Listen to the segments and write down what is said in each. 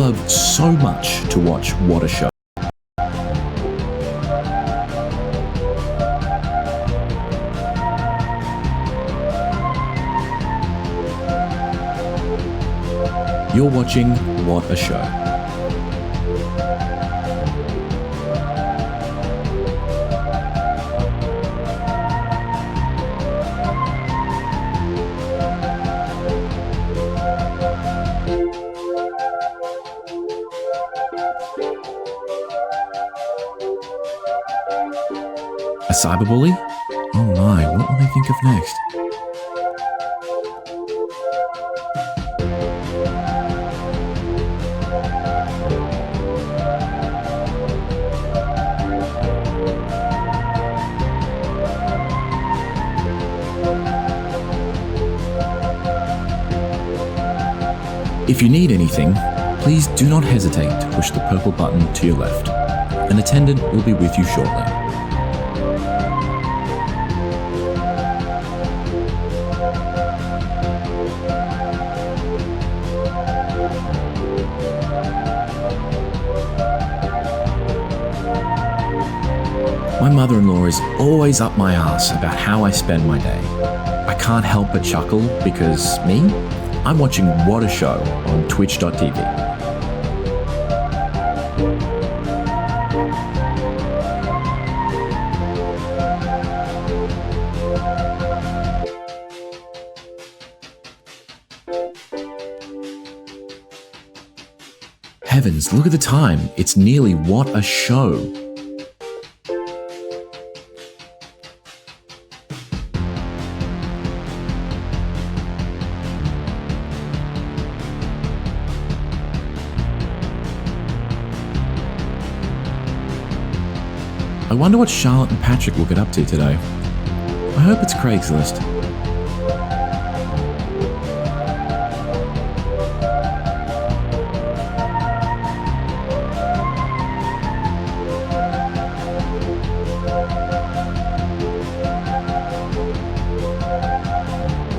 love so much to watch What a Show. You're watching What a Show. A cyberbully? Oh my, what will they think of next? If you need anything, please do not hesitate to push the purple button to your left. An attendant will be with you shortly. My mother-in-law is always up my ass about how I spend my day. I can't help but chuckle because me? I'm watching What a Show on twitch.tv. Heavens, look at the time. It's nearly What a Show. I wonder what Charlotte and Patrick will get up to today. I hope it's Craigslist.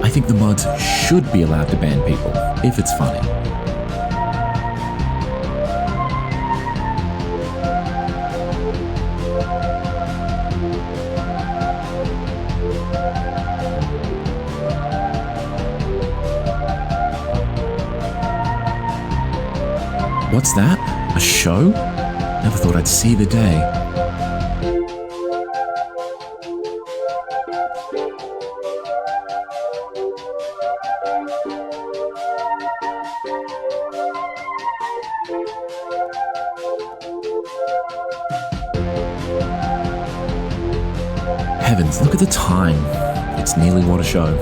I think the mods should be allowed to ban people, if it's funny. What's that? A show? Never thought I'd see the day. Heavens, look at the time. It's nearly What a Show.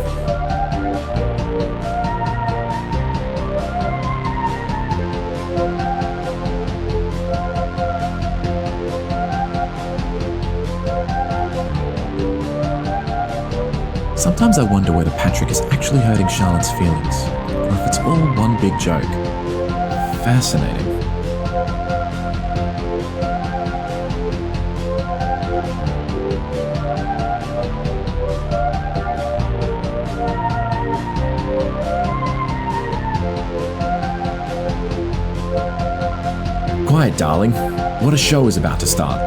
Sometimes I wonder whether Patrick is actually hurting Charlotte's feelings, or if it's all one big joke. Fascinating. Quiet, darling. What a show is about to start.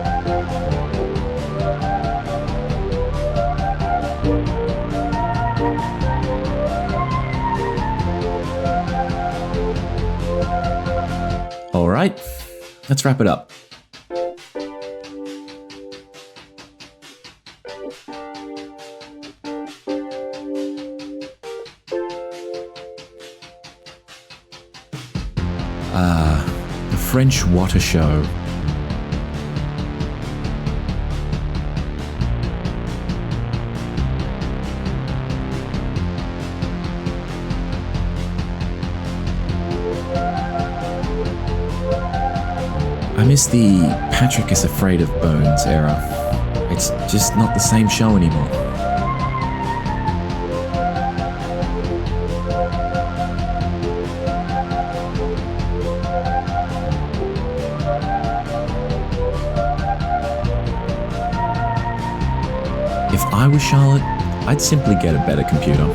All right, let's wrap it up. The French What a Show. I miss the Patrick is afraid of bones era. It's just not the same show anymore. If I was Charlotte, I'd simply get a better computer.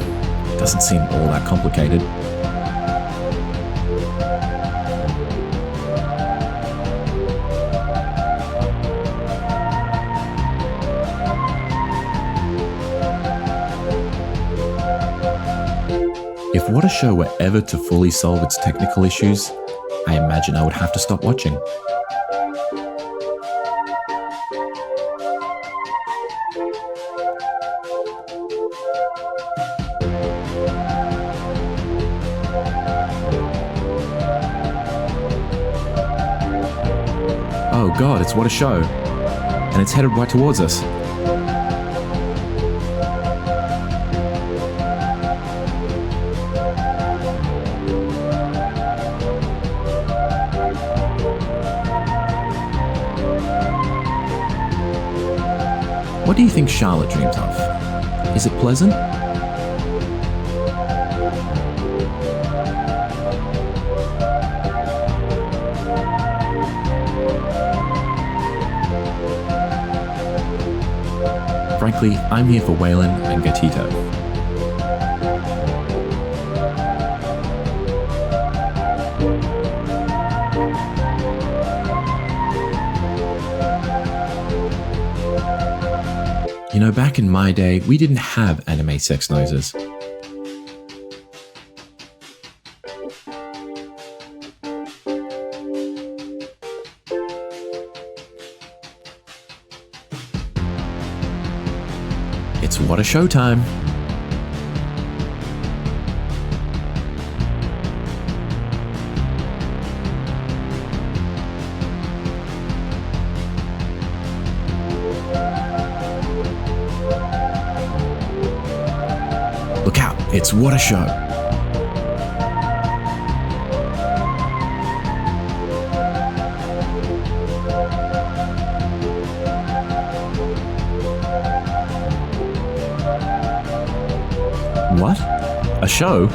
It doesn't seem all that complicated. If What a Show were ever to fully solve its technical issues, I imagine I would have to stop watching. Oh god, it's What a Show. And it's headed right towards us. What do you think Charlotte dreams of? Is it pleasant? Frankly, I'm here for Waylon and Gatito. You know, back in my day, we didn't have anime sex noises. It's What a Show time. Look out, it's What a Show. What? A show?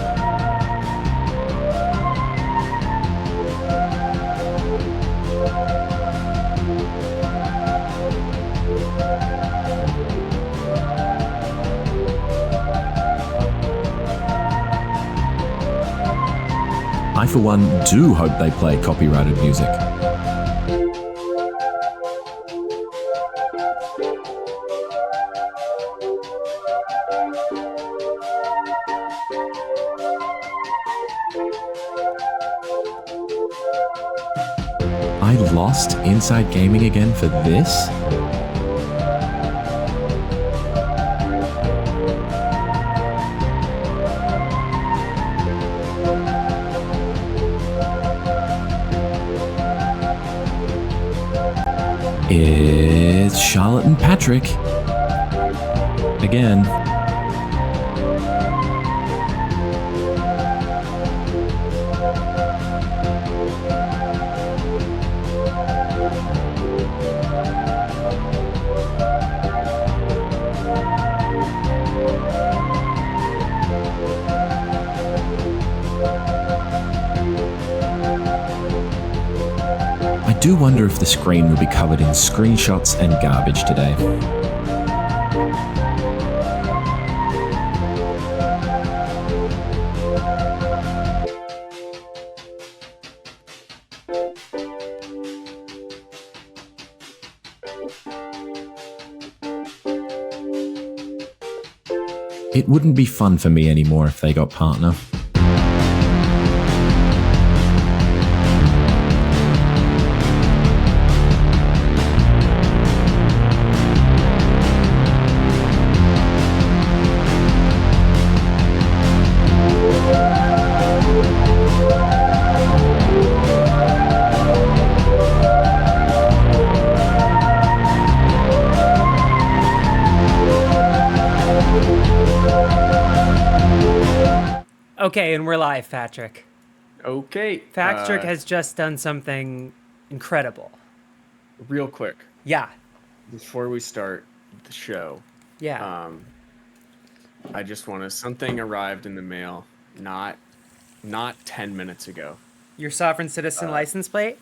I, for one, do hope they play copyrighted music. I lost Inside Gaming again for this? It's Charlotte and Patrick. Again. I do wonder if the screen will be covered in screenshots and garbage today. It wouldn't be fun for me anymore if they got partner. Okay, and we're live, Patrick. Okay. Patrick has just done something incredible. Real quick, Yeah. before we start the show, Yeah. I just want to. Something arrived in the mail not 10 minutes ago. Your sovereign citizen license plate?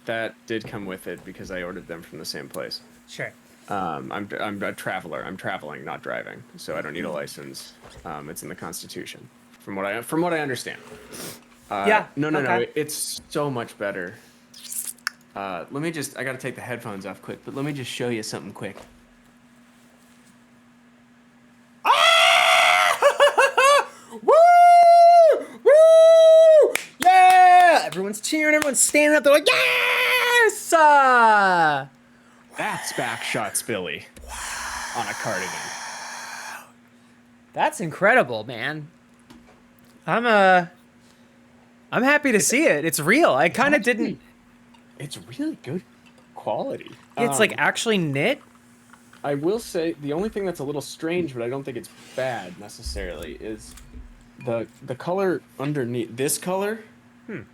That did come with it because I ordered them from the same place. Sure. I'm a traveler. I'm traveling, not driving, so I don't need a license. It's in the Constitution, from what I understand. Yeah. No. Okay. It's so much better. Let me just. I gotta take the headphones off quick, but let me just show you something quick. Ah! Woo! cheering, everyone's standing up. They're like, yes! That's backshots Billy on a cardigan. That's incredible, man. I'm happy to see it. It's real. I kind of didn't. It's really good quality. It's like actually knit. I will say the only thing that's a little strange, but I don't think it's bad necessarily, is the color underneath. This color. No,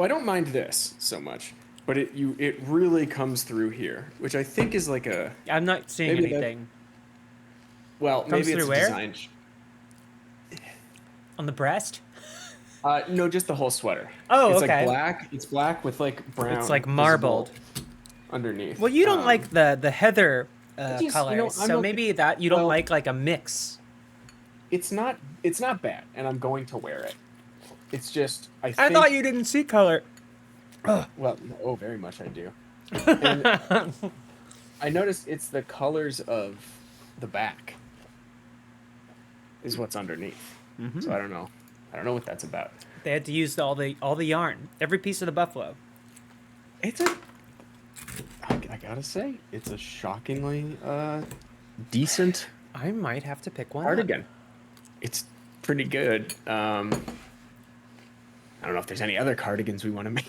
I don't mind this so much, but it really comes through here, which I think is like a. I'm not seeing maybe anything. Well, Comes maybe through it's a where? design. On the breast? No, just the whole sweater. Oh, it's okay. like black. It's black with like brown. It's like marbled underneath. Well, you don't like the heather just, colors, you know, I'm so okay- maybe that you don't well- like a mix. It's not bad, and I'm going to wear it. It's just I I think. thought you didn't see color. Well, oh, very much I do. And I noticed it's the colors of the back is what's underneath. So I don't know. I don't know what that's about. They had to use all the yarn, every piece of the buffalo. It's a. I gotta say, it's a shockingly decent I might have to pick one. cardigan. It's pretty good. I don't know if there's any other cardigans we want to make.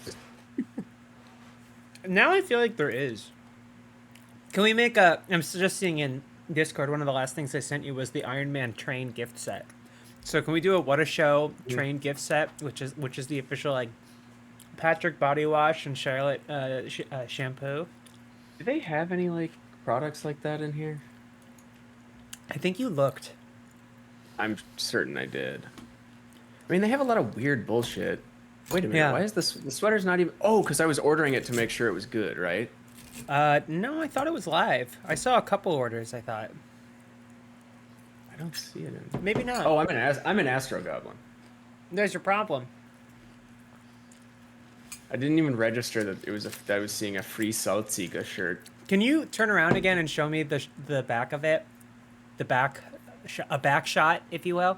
Now I feel like there is. Can we make a? I'm just seeing in Discord. One of the last things I sent you was the Iron Man train gift set. So can we do a What a Show train gift set, which is the official like Patrick body wash and Charlotte shampoo? Do they have any like products like that in here? I think you looked. I'm certain I did. I mean, they have a lot of weird bullshit. Wait a minute. Yeah. Why is this? The sweater's not even. Oh, because I was ordering it to make sure it was good, right? No, I thought it was live. I saw a couple orders. I thought I don't see it in. maybe not. Oh, I'm an Astro Goblin. There's your problem. I didn't even register that it was that I was seeing a free Saltsiga shirt. Can you turn around again and show me the back of it? The back, a back shot, if you will.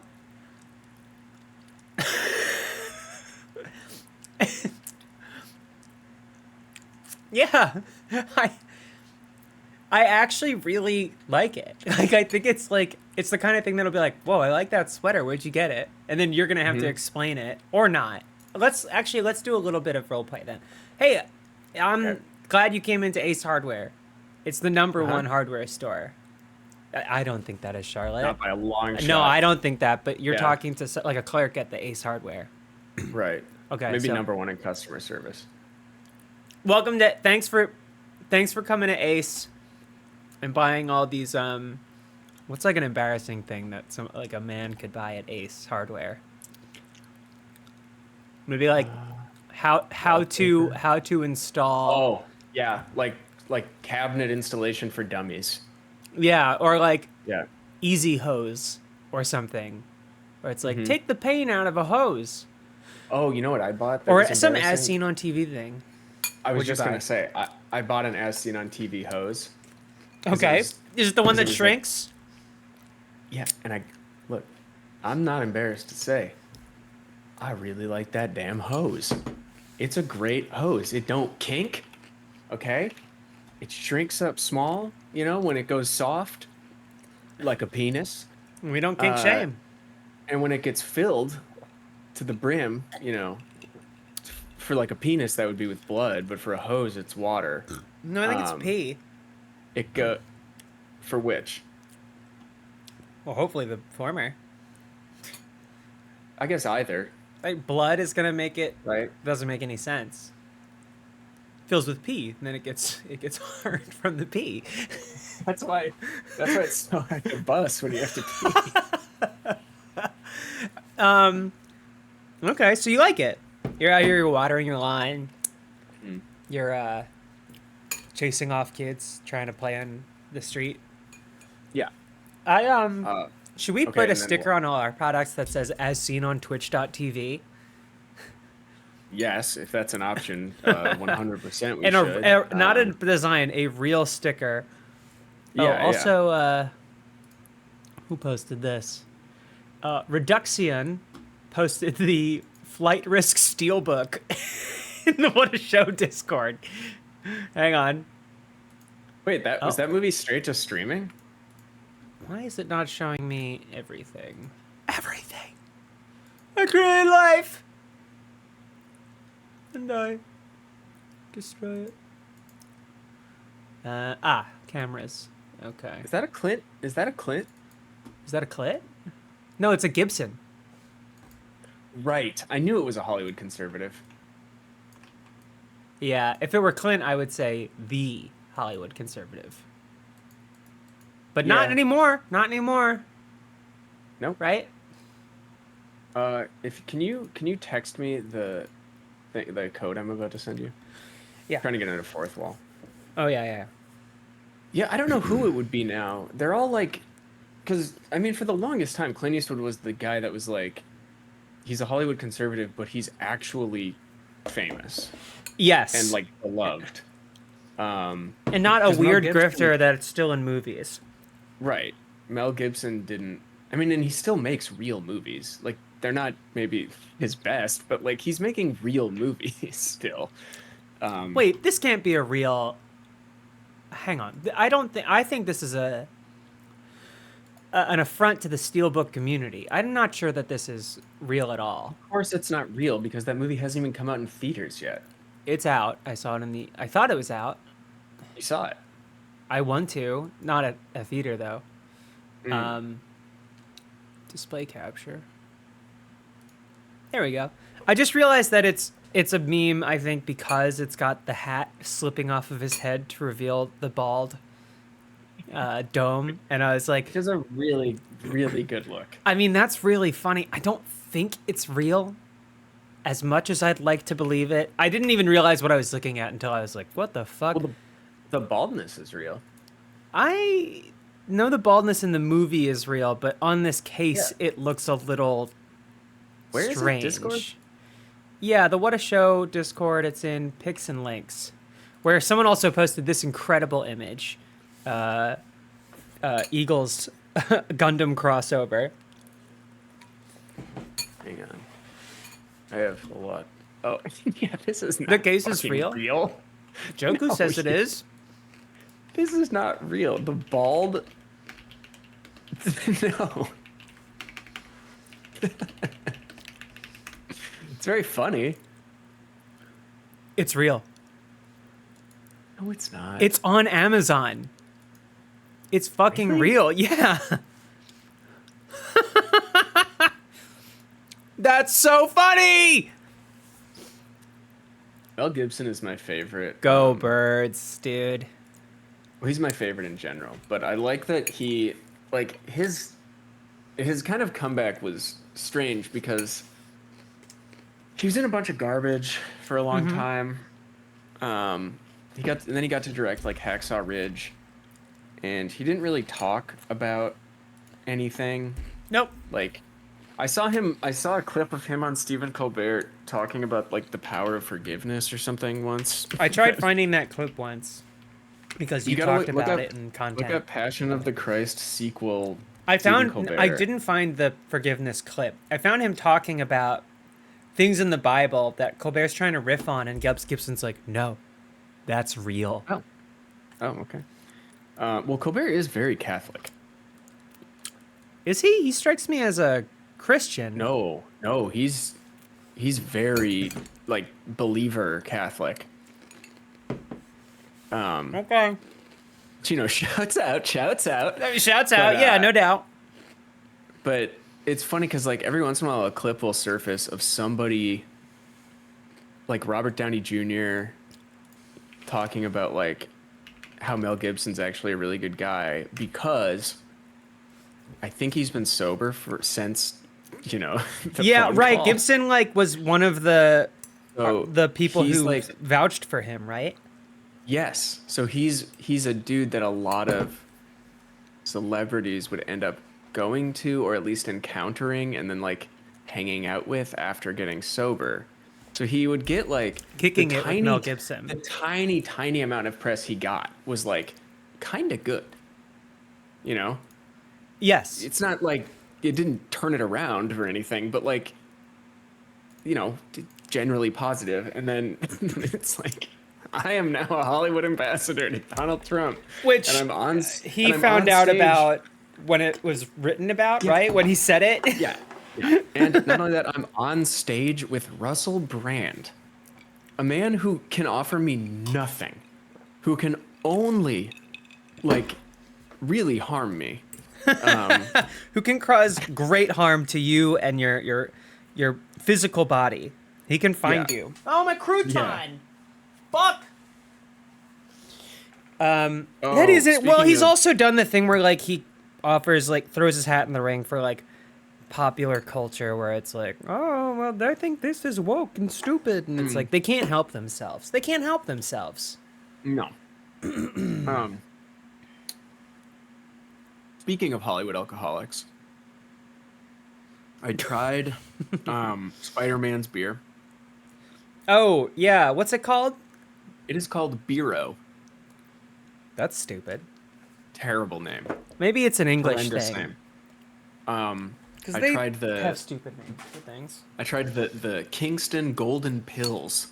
Yeah, I actually really like it. Like, I think it's the kind of thing that'll be like, whoa, I like that sweater. Where'd you get it? And then you're gonna have to explain it or not. Let's do a little bit of role play then. Hey, I'm glad you came into Ace Hardware. It's the number one hardware store. I don't think that is Charlotte. Not by a long shot. No, I don't think that. But you're Yeah. talking to like a clerk at the Ace Hardware. Right. Okay, Maybe so- number one in customer service. Welcome to. Thanks for coming to Ace and buying all these. What's like an embarrassing thing that like a man could buy at Ace Hardware? Maybe like how to install. Oh, yeah, like cabinet installation for dummies. Yeah, or like Yeah. Easy Hose or something, where it's like take the pain out of a hose, Oh, you know what I bought? That or was some as embarrassing? seen on TV thing. I was What'd you just buy? gonna say I bought an as seen on TV hose. 'Cause Okay, it was- is it the one that because it was like- shrinks? Yeah, and look, I'm not embarrassed to say, I really like that damn hose. It's a great hose. It don't kink, okay? It shrinks up small, you know, when it goes soft, like a penis. We don't kink shame. And when it gets filled to the brim, you know, for like a penis, that would be with blood, but for a hose, it's water. No, I think it's pee. It go for which? Well, hopefully the former. I guess either, Like blood is gonna make it. right? Doesn't make any sense. Fills with pee, and then it gets hard from the pee. That's why it's so hard to bust when you have to pee. Okay, so you like it. You're out here, you're watering your lawn. Mm. You're chasing off kids trying to play on the street. Yeah. Should we okay, put a and then sticker what? on all our products that says "as seen on Twitch.tv"? Yes, if that's an option, 100% we And should. not a design, a real sticker. Yeah, also, who posted this? Reduction posted the Flight Risk Steelbook in the What a Show Discord. Hang on. Wait, was Oh. that movie straight to streaming? Why is it not showing me everything? Everything. I create life. And I destroy it. Cameras. Okay. Is that a Clint? Is that a Clint? Is that a clit? No, it's a Gibson. Right. I knew it was a Hollywood conservative. Yeah, if it were Clint, I would say the Hollywood conservative. But not Yeah. anymore. Not anymore. Nope. Right? Can you text me the code I'm about to send you? Yeah. I'm trying to get into fourth wall. Oh, yeah. Yeah, I don't know who it would be now. They're all like, because I mean, for the longest time, Clint Eastwood was the guy that was like, he's a Hollywood conservative, but he's actually famous Yes. and like beloved. And not a 'cause Mel weird Gibson- grifter that's still in movies. Right. Mel Gibson didn't. I mean, and he still makes real movies. Like, they're not maybe his best, but like he's making real movies still. Wait, this can't be a real. Hang on. I think this is an affront to the Steelbook community. I'm not sure that this is real at all. Of course, it's not real because that movie hasn't even come out in theaters yet. It's out. I saw it I thought it was out. You saw it. I want to. Not at a theater, though. Display capture. There we go. I just realized that it's a meme, I think, because it's got the hat slipping off of his head to reveal the bald dome. And I was like, It has a really, really good look. I mean, that's really funny. I don't think it's real as much as I'd like to believe it. I didn't even realize what I was looking at until I was like, what the fuck? Well, the baldness is real. I know the baldness in the movie is real, but on this case, Yeah. it looks a little Where is it? strange. Discord? Yeah, the What a Show Discord. It's in Pics and Links, where someone also posted this incredible image, Eagles Gundam crossover. Hang on. I have a lot. Oh, yeah, this is not The case is fucking real? Joku No, says it yeah. is. This is not real. The bald. No. It's very funny. It's real. No, it's not. It's on Amazon. It's fucking Really? real. Yeah. That's so funny. Mel Gibson is my favorite. Go birds, dude. Well, he's my favorite in general, but I like that he, like, his kind of comeback was strange because he was in a bunch of garbage for a long time. And then he got to direct like Hacksaw Ridge, and he didn't really talk about anything. Nope. Like, I saw a clip of him on Stephen Colbert talking about like the power of forgiveness or something once. I tried finding that clip once because you gotta talked look about up- it in Look content. at Passion of the Christ sequel. I Stephen found Colbert. I didn't find the forgiveness clip. I found him talking about things in the Bible that Colbert's trying to riff on, and Gibson's like, "No, that's real." Oh, okay. Well, Colbert is very Catholic. Is he? He strikes me as a Christian. No, he's very like believer Catholic. Okay. You know, shouts out. Shouts out. But, Yeah, no doubt. But it's funny because like every once in a while a clip will surface of somebody like Robert Downey Jr. talking about like how Mel Gibson's actually a really good guy because I think he's been sober since the Yeah, phone right. call. Gibson was one of the So people he's, who like, vouched for him, right? yes. So he's a dude that a lot of celebrities would end up going to or at least encountering and then like hanging out with after getting sober. So he would get like Kicking the it with Mel Gibson. The tiny amount of press he got was like kind of good. You know? Yes. It's not like it didn't turn it around or anything, but like generally positive, and then it's like I am now a Hollywood ambassador to Donald Trump, Which and I'm on. he and I'm found on out stage. about when it was written about, right? When he said it. Yeah, yeah. And not only that, I'm on stage with Russell Brand, a man who can offer me nothing, who can only, like, really harm me. Who can cause great harm to you and your physical body. He can find Yeah. you. Oh, my crouton! Yeah. Fuck! That is it. Well, speaking he's of- also done the thing where, like, he offers, like, throws his hat in the ring for, like, popular culture where it's like, oh, well, I think this is woke and stupid. And it's like, they can't help themselves. They can't help themselves. No. Speaking of Hollywood alcoholics, I tried Spider-Man's beer. Oh, yeah. What's it called? It is called Beero. That's stupid. Terrible name. Maybe it's an English Horrendous thing. name. Because I they tried the have stupid names for things. I tried the Kingston Golden Pills.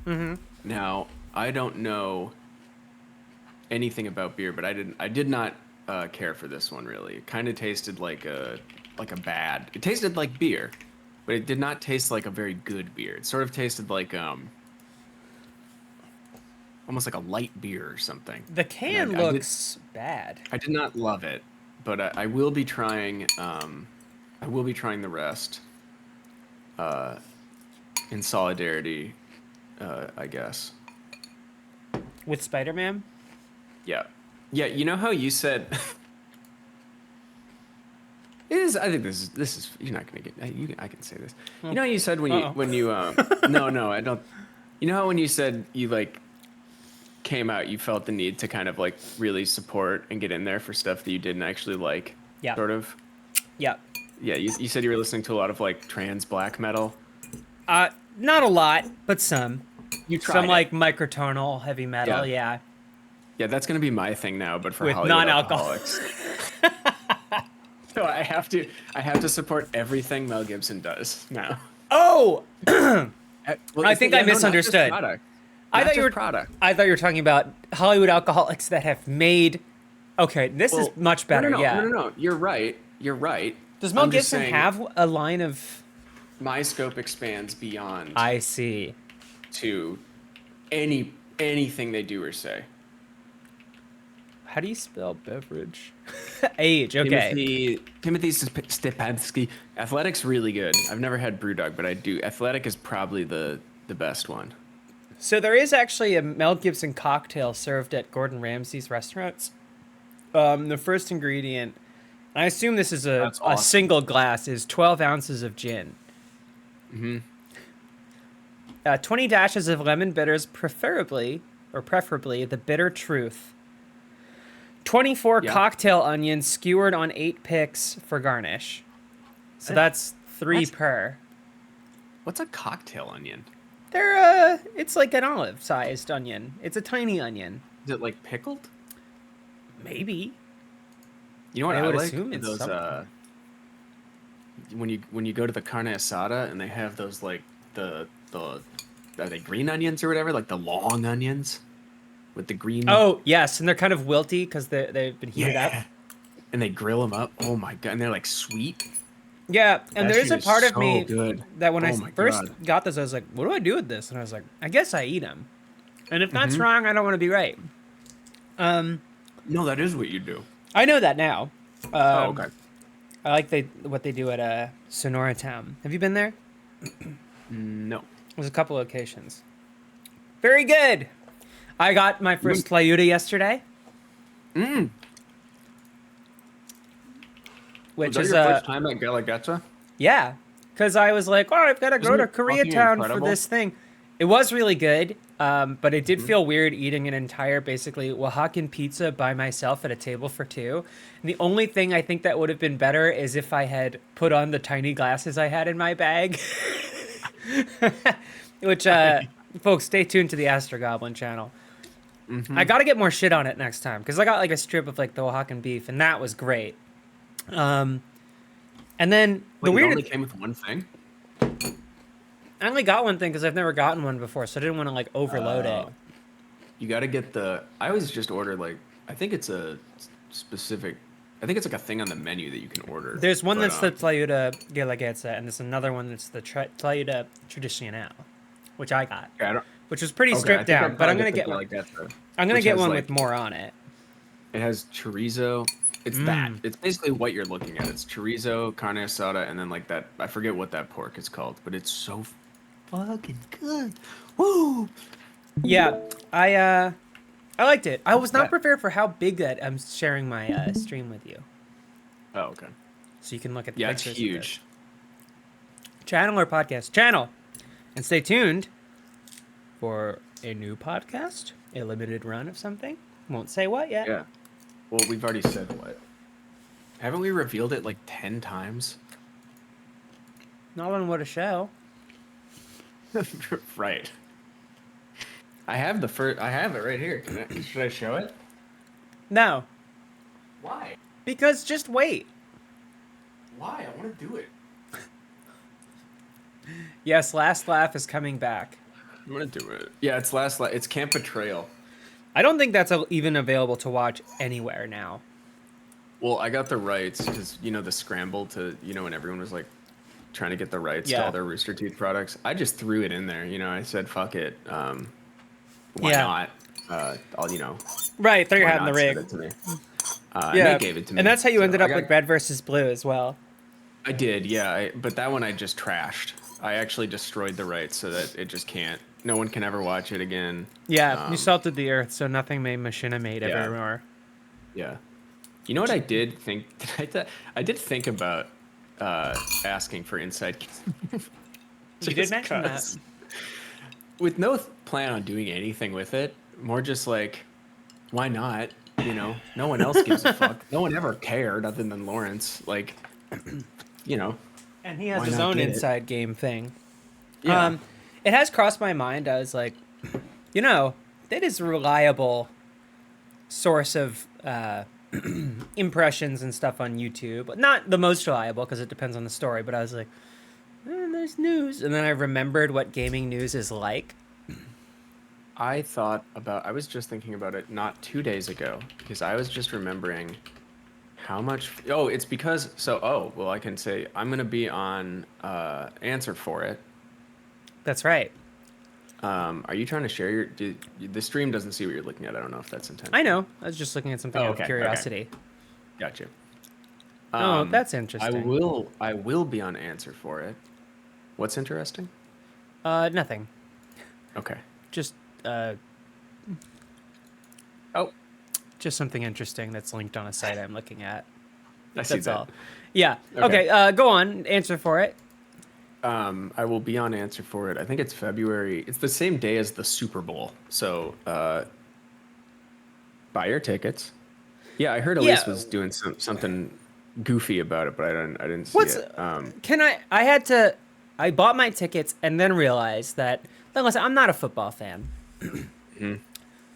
Mm-hmm. Now, I don't know anything about beer, but I did not care for this one really. It kind of tasted like a bad. It tasted like beer, but it did not taste like a very good beer. It sort of tasted like almost like a light beer or something. The can And I did- looks bad. I did not love it, but I will be trying. I will be trying the rest. In solidarity, I guess. With Spider-Man? Yeah, yeah. You know how you said. It is. I think this is. You're not gonna get. I can say this. You know how you said when you no, I don't. You know how when you said you like came out, you felt the need to kind of like really support and get in there for stuff that you didn't actually like. Yeah. Sort of. Yeah. Yeah. You said you were listening to a lot of like trans black metal. Not a lot, but some. You tried Some it. like microtonal heavy metal, yeah. Yeah, that's gonna be my thing now, but for With Hollywood non-alcohol. alcoholics. So I have to support everything Mel Gibson does now. Oh! Well, I think I not just misunderstood. product. I Not thought you just were product. I thought you were talking about Hollywood alcoholics that have made. Okay, this is Well, much better. No, yeah. No. You're right. You're right. Does Mel I'm just Gibson saying have a line of? my scope expands beyond I see. to anything they do or say. How do you spell beverage? Age. Okay. Timothy Stepansky. Athletic's really good. I've never had BrewDog, but I do. Athletic is probably the best one. So there is actually a Mel Gibson cocktail served at Gordon Ramsay's restaurants. The first ingredient, I assume this is a That's awesome. single glass, is 12 ounces of gin. Mm-hmm. 20 dashes of lemon bitters, preferably the bitter truth. 24 Yeah. cocktail onions skewered on 8 picks for garnish. So that's 3 That's- per. What's a cocktail onion? They're it's like an olive-sized onion. It's a tiny onion. Is it like pickled? Maybe. You know what I I, would like? assume it's Those something. when you go to the carne asada and they have those like the are they green onions or whatever, like the long onions with the green. Oh, yes, and they're kind of wilty because they've been heated up. And they grill them up. Oh my god! And they're like sweet. Yeah, and That there is a shit is part of so me good. that when Oh I my first God. got this, I was like, what do I do with this? And I was like, I guess I eat them. And if Mm-hmm. that's wrong, I don't want to be right. No, that is what you do. I know that now. Oh, okay. I like what they do at Sonora Town. Have you been there? No. There's a couple locations. Very good. I got my first Tlayuda yesterday. Which Was is that your first time at Galagatza? yeah, because I was like, oh, I've got to go Isn't to it fucking Koreatown for incredible? this thing. It was really good, but it did feel weird eating an entire, basically, Oaxacan pizza by myself at a table for 2. And the only thing I think that would have been better is if I had put on the tiny glasses I had in my bag. Which, folks, stay tuned to the Astro Goblin channel. I got to get more shit on it next time, because I got like a strip of like the Oaxacan beef, and that was great. And then Wait, the it weird only came with one thing. I only got one thing because I've never gotten one before, so I didn't want to like overload it. You got to get I always just order like, I think it's a specific, I think it's like a thing on the menu that you can order. There's one that's the Tlayuda Guelaguetza, and there's another one that's the Tlayuda Tradicional, which I got, which was pretty stripped down. But I'm gonna get one. I'm gonna get one with more on it. It has chorizo. It's that. It's basically what you're looking at. It's chorizo, carne asada, and then like that. I forget what that pork is called, but it's so fucking good. Woo! Yeah, I liked it. I was not prepared for how big that I'm sharing my stream with you. Oh, okay. So you can look at the it's pictures. huge. Channel or podcast? Channel. And stay tuned for a new podcast, a limited run of something. Won't say what yet. Yeah. Well, we've already said what. Haven't we revealed it like 10 times? Not on What a Show. Right. I have I have it right here. Should I show it? No. Why? Because just wait. Why? I want to do it. Yes, Last Laugh is coming back. I'm gonna do it. Yeah, it's Last Laugh. It's Camp Betrayal. I don't think that's even available to watch anywhere now. Well, I got the rights because, the scramble to, when everyone was like trying to get the rights to all their Rooster Teeth products. I just threw it in there. I said, fuck it. Why not? I'll, Right, throw your hat in the ring. It to me. Yeah, and they gave it to me. And that's how you ended up with Red versus Blue as well. I did, yeah. But that one I just trashed. I actually destroyed the rights so that it just can't. No one can ever watch it again. Yeah, you salted the earth, so nothing may machinimate evermore. Yeah. You know what I did think? I did think about asking for inside. You did mention that. With no plan on doing anything with it, more just like, why not? No one else gives a fuck. No one ever cared other than Lawrence. Like, And he has his own inside game thing. Yeah. It has crossed my mind. I was like, that is a reliable source of impressions and stuff on YouTube. Not the most reliable because it depends on the story, but I was like, there's news. And then I remembered what gaming news is like. I was just thinking about it not 2 days ago because I was just remembering how much. Oh, it's because. Well, I can say I'm going to be on Answer for It. That's right. Are you trying to share the stream doesn't see what you're looking at. I don't know if that's intentional. I know. I was just looking at something out of curiosity. Okay. Gotcha. Oh, that's interesting. I will be on Answer for It. What's interesting? Nothing. Okay. Just just something interesting that's linked on a site I'm looking at. That's all. Yeah. Okay. Go on. Answer for It. I will be on Answer for It. I think it's February. It's the same day as the Super Bowl. So buy your tickets. Yeah, I heard Elise was doing something goofy about it, but I didn't see it. I bought my tickets and then realized that, listen, I'm not a football fan. Mm-hmm.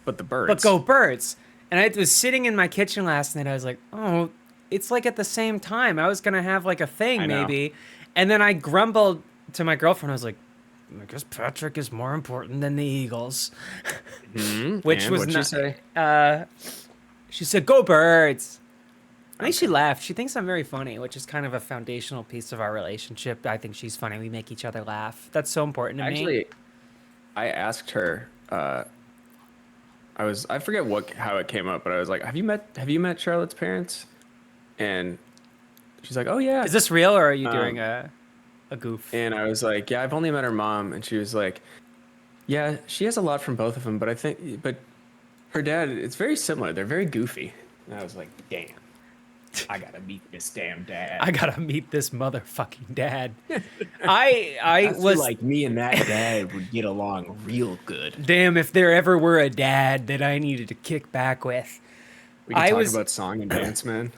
But the Birds. But go Birds. And I was sitting in my kitchen last night. I was like, oh, it's like at the same time. I was going to have like a thing maybe. And then I grumbled to my girlfriend. I was like, I guess Patrick is more important than the Eagles. Mm-hmm. Which and was what'd not. She say? She said, go Birds. I think she laughed. She thinks I'm very funny, which is kind of a foundational piece of our relationship. I think she's funny. We make each other laugh. That's so important to me. Actually, I asked her. I forget how it came up, but I was like, "Have you met Charlotte's parents?" And she's like, "Oh yeah." Is this real, or are you doing a goof? And I was like, "Yeah, I've only met her mom," and she was like, "Yeah, she has a lot from both of them, but her dad, it's very similar. They're very goofy." And I was like, "Damn." I gotta meet this damn dad. I gotta meet this motherfucking dad. I feel like me and that dad would get along real good. Damn, if there ever were a dad that I needed to kick back with. We can talk about song and dance, man.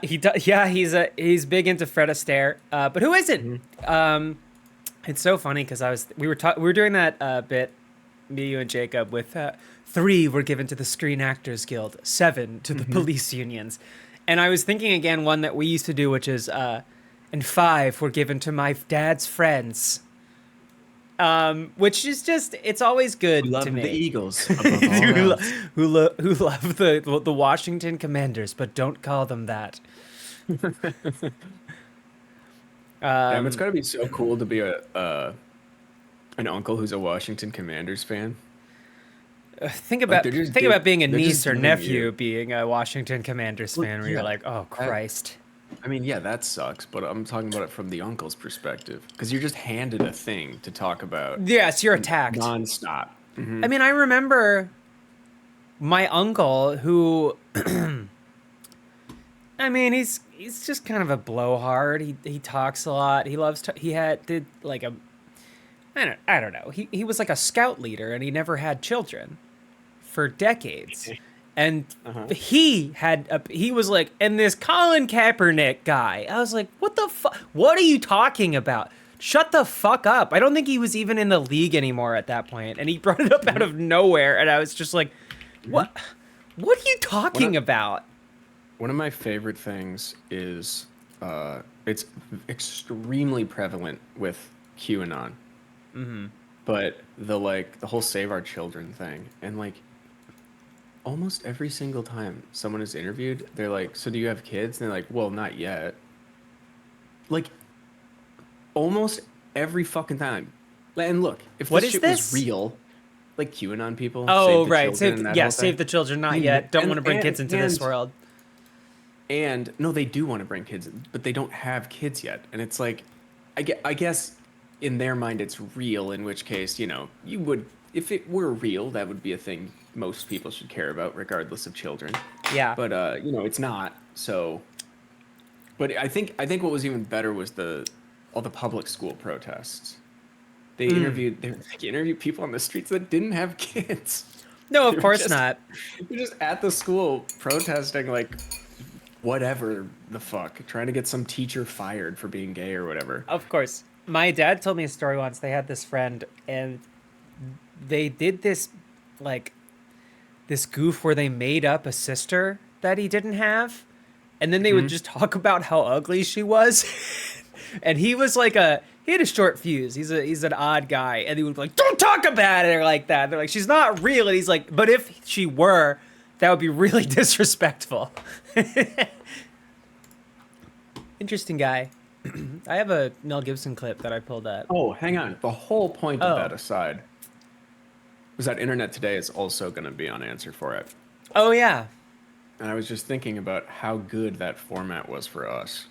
He's big into Fred Astaire, but who isn't? Mm-hmm. It's so funny because we were doing that bit, me, you, and Jacob, with 3 were given to the Screen Actors Guild, 7 to the police unions. And I was thinking again one that we used to do, which is, and 5 were given to my dad's friends. Which is just, it's always good Who love to me. the Eagles above all who, else. who love the Washington Commanders, but don't call them that. Damn, it's gotta be so cool to be an uncle who's a Washington Commanders fan. Think about they're just being a they're just niece or giving nephew you- being a Washington Commanders Well, fan, where yeah. you're like, oh Christ. I mean, yeah, that sucks, but I'm talking about it from the uncle's perspective because you're just handed a thing to talk about Yes, you're attacked. nonstop. I mean, I remember my uncle who, I mean, he's just kind of a blowhard. He talks a lot. He loves did like a, I don't know. He was like a scout leader, and he never had children for decades. And he was like, and this Colin Kaepernick guy, I was like, what the fuck? What are you talking about? Shut the fuck up. I don't think he was even in the league anymore at that point. And he brought it up out of nowhere. And I was just like, what are you talking about? One of my favorite things is it's extremely prevalent with QAnon. But the whole Save Our Children thing, and like almost every single time someone is interviewed, they're like, so do you have kids? And they're like, well, not yet. Like almost every fucking time. And look, if What this is shit this? was real, like QAnon people. Oh, Save the right. Children and that whole Save thing. the children, not yet. Don't want to bring kids into this and- world. And no, they do want to bring kids, but they don't have kids yet. And it's like, I guess in their mind it's real, in which case, you know, you would, if it were real, that would be a thing most people should care about, regardless of children. Yeah. But, you know, it's not. So, but I think what was even better was all the public school protests. They interviewed people on the streets that didn't have kids. No, They of were course just- not. You're just at the school protesting, like, whatever the fuck, trying to get some teacher fired for being gay or whatever. Of course. My dad told me a story once. They had this friend, and they did this, like, this goof where they made up a sister that he didn't have, and then they would just talk about how ugly she was. And he was like he had a short fuse. He's an odd guy, and he would be like, don't talk about her like that. They're like, she's not real. And he's like, but if she were, that would be really disrespectful. Interesting guy. I have a Mel Gibson clip that I pulled up. Oh, hang on. The whole point of Oh. that aside was that Internet Today is also going to be on Answer for It. Oh, yeah. And I was just thinking about how good that format was for us.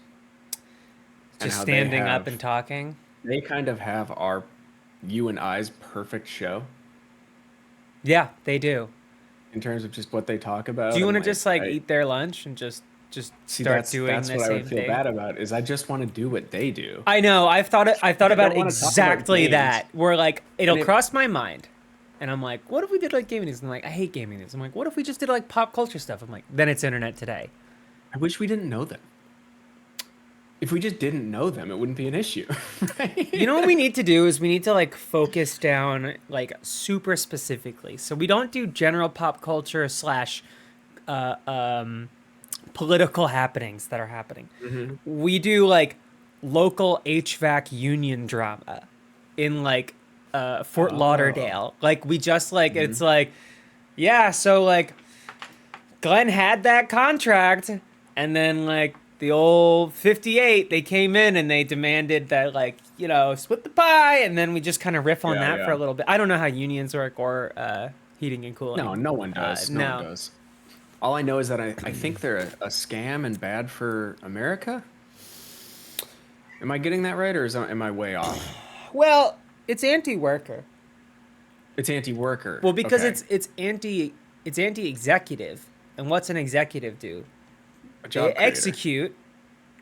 And Just how they standing up have- and talking. They kind of have you and I's perfect show Yeah, they do. in terms of just what they talk about. Do you and, want to just like I- eat their lunch and just See, start that's doing the what I same would feel thing? bad about, is I just want to do what they do. I know. I've thought about don't wanna talk about exactly games. that. Where like it'll And cross my mind, and I'm like, what if we did like gaming news? I'm like, I hate gaming news. I'm like, what if we just did like pop culture stuff? I'm like, then it's Internet Today. I wish we didn't know them. If we just didn't know them, it wouldn't be an issue. Right? You know what we need to do is we need to like focus down like super specifically. So we don't do general pop culture / political happenings that are happening. We do like local HVAC union drama in like Fort Lauderdale. Like we just like it's like, yeah, so like Glenn had that contract, and then like the old 58, they came in and they demanded that, like, you know, split the pie, and then we just kind of riff on Yeah, that yeah. for a little bit. I don't know how unions work or heating and cooling. No, no one does. No no. one does. All I know is that I think they're a scam and bad for America. Am I getting that right, or am I way off? Well, it's anti-worker. It's anti-worker. Well, because Okay. it's anti-executive, and what's an executive do? A job They creator. execute.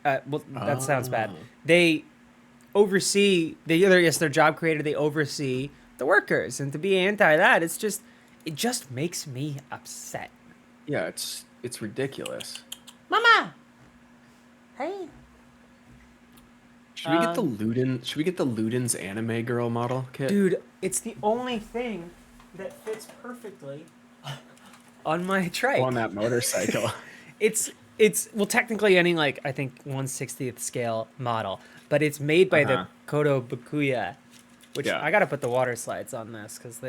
Well, that sounds bad. Oh. They oversee. They're job creator. They oversee the workers, and to be anti that, it just makes me upset. Yeah, it's ridiculous. Mama, hey. Should we get the Ludens? Should we get the Ludens anime girl model kit? Dude, it's the only thing that fits perfectly on my trike. On that motorcycle. It's well, technically any like I think 1/60th scale model, but it's made by the Kodo Bakuya Which Yeah. I got to put the water slides on this because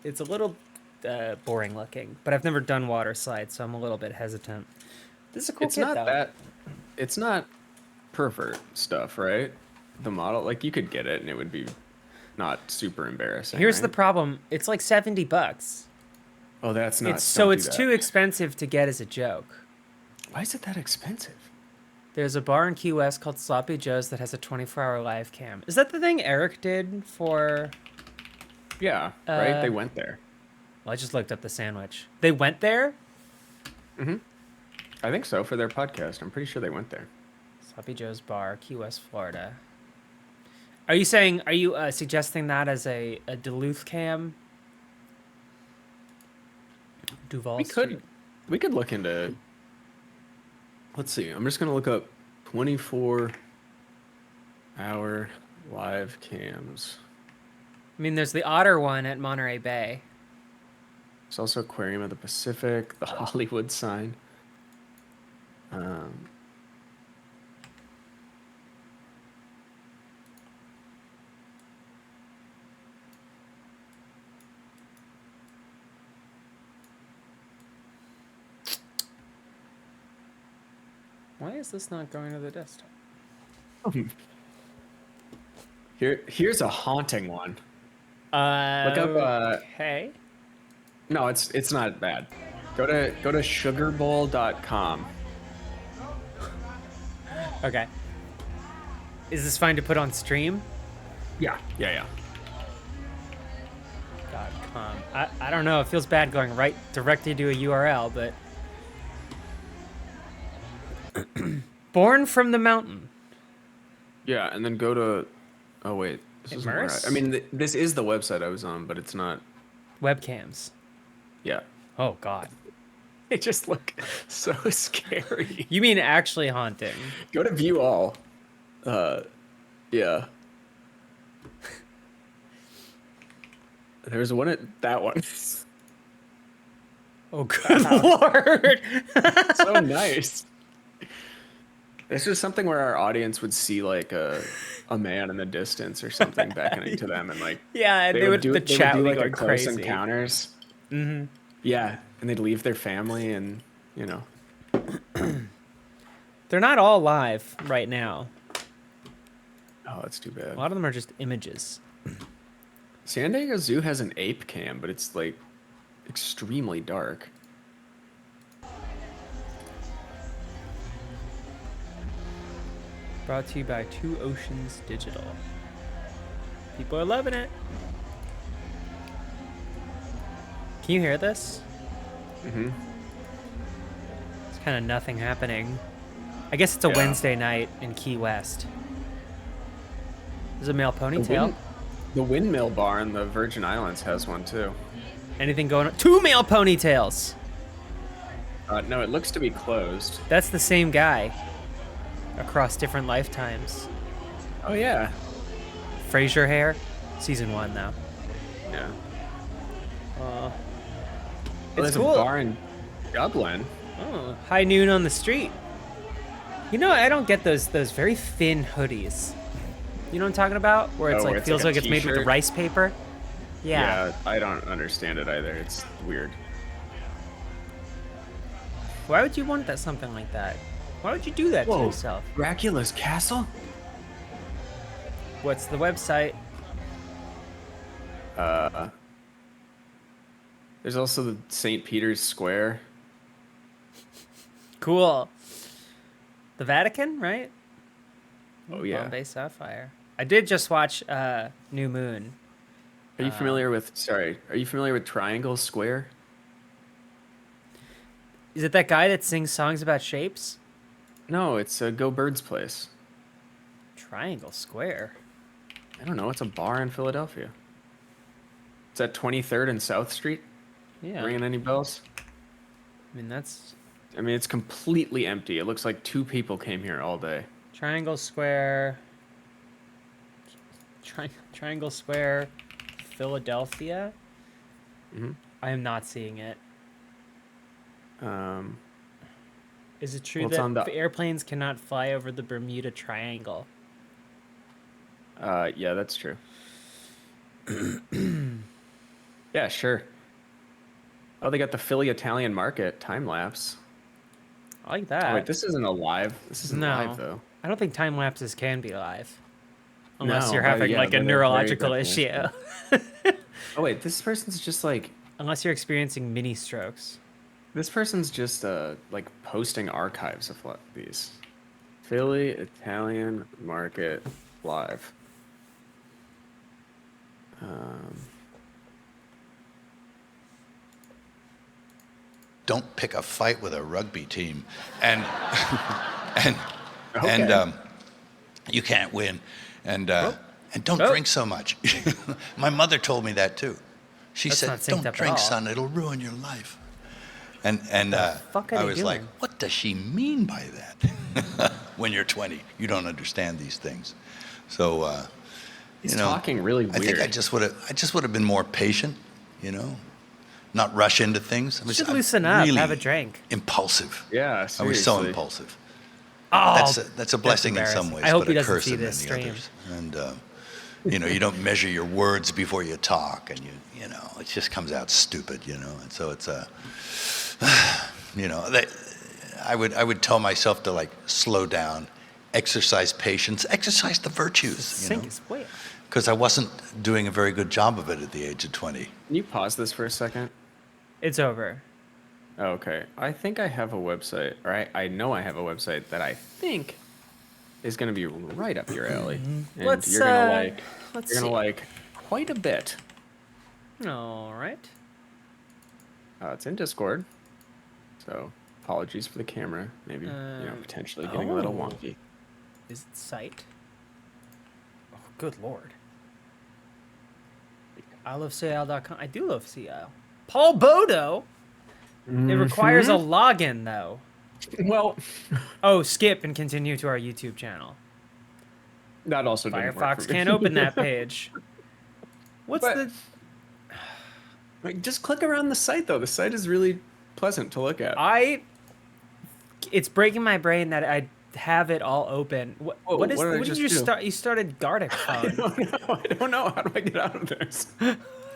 it's a little boring looking. But I've never done water slides, so I'm a little bit hesitant. This is a cool It's kit, not though. that. It's not pervert stuff, right? The model, like you could get it and it would be not super embarrassing. Here's the right? problem. It's like $70. Oh, that's not. So don't do it's that. too expensive to get as a joke. Why is it that expensive? There's a bar in Key West called Sloppy Joe's that has a 24-hour live cam. Is that the thing Eric did for... Yeah, right. They went there. Well, I just looked up the sandwich. They went there? I think so for their podcast. I'm pretty sure they went there. Sloppy Joe's Bar, Key West, Florida. Are you suggesting that as a Duluth cam? Duval Street. We could look into. Let's see. I'm just gonna look up 24-hour live cams. I mean, there's the Otter one at Monterey Bay. There's also Aquarium of the Pacific, the Hollywood sign. Why is this not going to the desktop? Here's a haunting one. Look up, Okay. No, it's not bad. Go to sugarbowl.com. Okay. Is this fine to put on stream? Yeah. .com. I don't know. It feels bad going right directly to a URL, but Born from the Mountain. Yeah, and then go to. Oh wait, this is where Immerse? I mean, this is the website I was on, but it's not. Webcams. Yeah, Oh God. it just look so scary. You mean actually haunting? Go to view all. Yeah. There's one at that one. Oh good Lord. So nice. This is something where our audience would see like a man in the distance or something beckoning to them, and like Yeah, they would. The chat would like be going a close crazy. encounters. Mm-hmm. Yeah, and they'd leave their family, and you know. They're not all live right now. Oh, that's too A bad. lot of them are just images. San Diego Zoo has an ape cam, but it's like extremely dark. Brought to you by Two Oceans Digital. People are loving it. Can you hear this? Mm-hmm. It's kind of nothing happening. I guess it's a Yeah. Wednesday night in Key West. There's a male ponytail. The windmill bar in the Virgin Islands has one too. Anything going on? 2 male ponytails! No, it looks to be closed. That's the same guy. Across different lifetimes. Oh yeah. Frasier hair. Season 1 though. Yeah. It's There's cool. a bar in Dublin. Oh, high noon on the street. You know, I don't get those very thin hoodies. You know what I'm talking about? Where it's Oh, like where it's feels like like a it's made with t-shirt? rice paper. Yeah. I don't understand it either. It's weird. Why would you want that something like that? Why would you do that to yourself? Dracula's castle? What's the website? There's also the St. Peter's Square. Cool. The Vatican, right? Oh yeah. Bombay Sapphire. I did just watch New Moon. Are you familiar with Triangle Square? Is it that guy that sings songs about shapes? No, it's a Go Birds place. Triangle Square. I don't know. It's a bar in Philadelphia. It's at 23rd and South Street. Yeah. Ringing any bells? I mean, that's I mean, it's completely empty. It looks like 2 people came here all day. Triangle Square. Triangle Square, Philadelphia. Mm-hmm. I am not seeing it. Is it true Well, it's on that the- airplanes cannot fly over the Bermuda Triangle? Yeah, that's true. Yeah, sure. Oh, they got the Philly Italian Market time lapse. I like Oh, that. wait, this isn't a live. This isn't live though. I don't think time lapses can be live. Unless No, you're but having yeah, like a by their very neurological issue. definition. Oh wait, this person's just like Unless you're experiencing mini strokes. this person's just like posting archives of these. Philly Italian Market live. Don't pick a fight with a rugby team, and and Okay. and you can't win, and don't drink so much. My mother told me that too. She That's said, not synced "Don't up at drink, all. son. It'll ruin your life." And fuck are I they was like, doing? "What does she mean by that?" When you're 20, you don't understand these things. So He's talking really weird. I think I just would have been more patient, not rush into things. I should loosen up, have a drink. Impulsive. Yeah, I was so seriously. impulsive. Oh, That's a blessing in some embarrassing. ways, I hope but he a doesn't curse see in this many stream. others. And you don't measure your words before you talk, and it just comes out stupid, And so it's I would tell myself to like slow down, exercise patience, exercise the virtues, Sink his way. because I wasn't doing a very good job of it at the age of 20. Can you pause this for a second? It's over. Oh, okay. I think I have a website, or I know I have a website that I think is going to be right up your alley, and Let's, you're gonna like let's you're gonna see. like quite a bit. All right. It's in Discord, so apologies for the camera. Maybe potentially getting a little wonky. Is it site? Oh, good lord. I love CL.com. I do love CL. Paul Bodo. It requires a login though. Well, Oh, skip and continue to our YouTube channel. that also didn't work Firefox for me. can't open that page. What's But- the? Like, just click around the site though. The site is really pleasant to look at. It's breaking my brain that I have it all open. What What did I did just you do? start? You started Gardic I phone. don't know. How do I get out of this?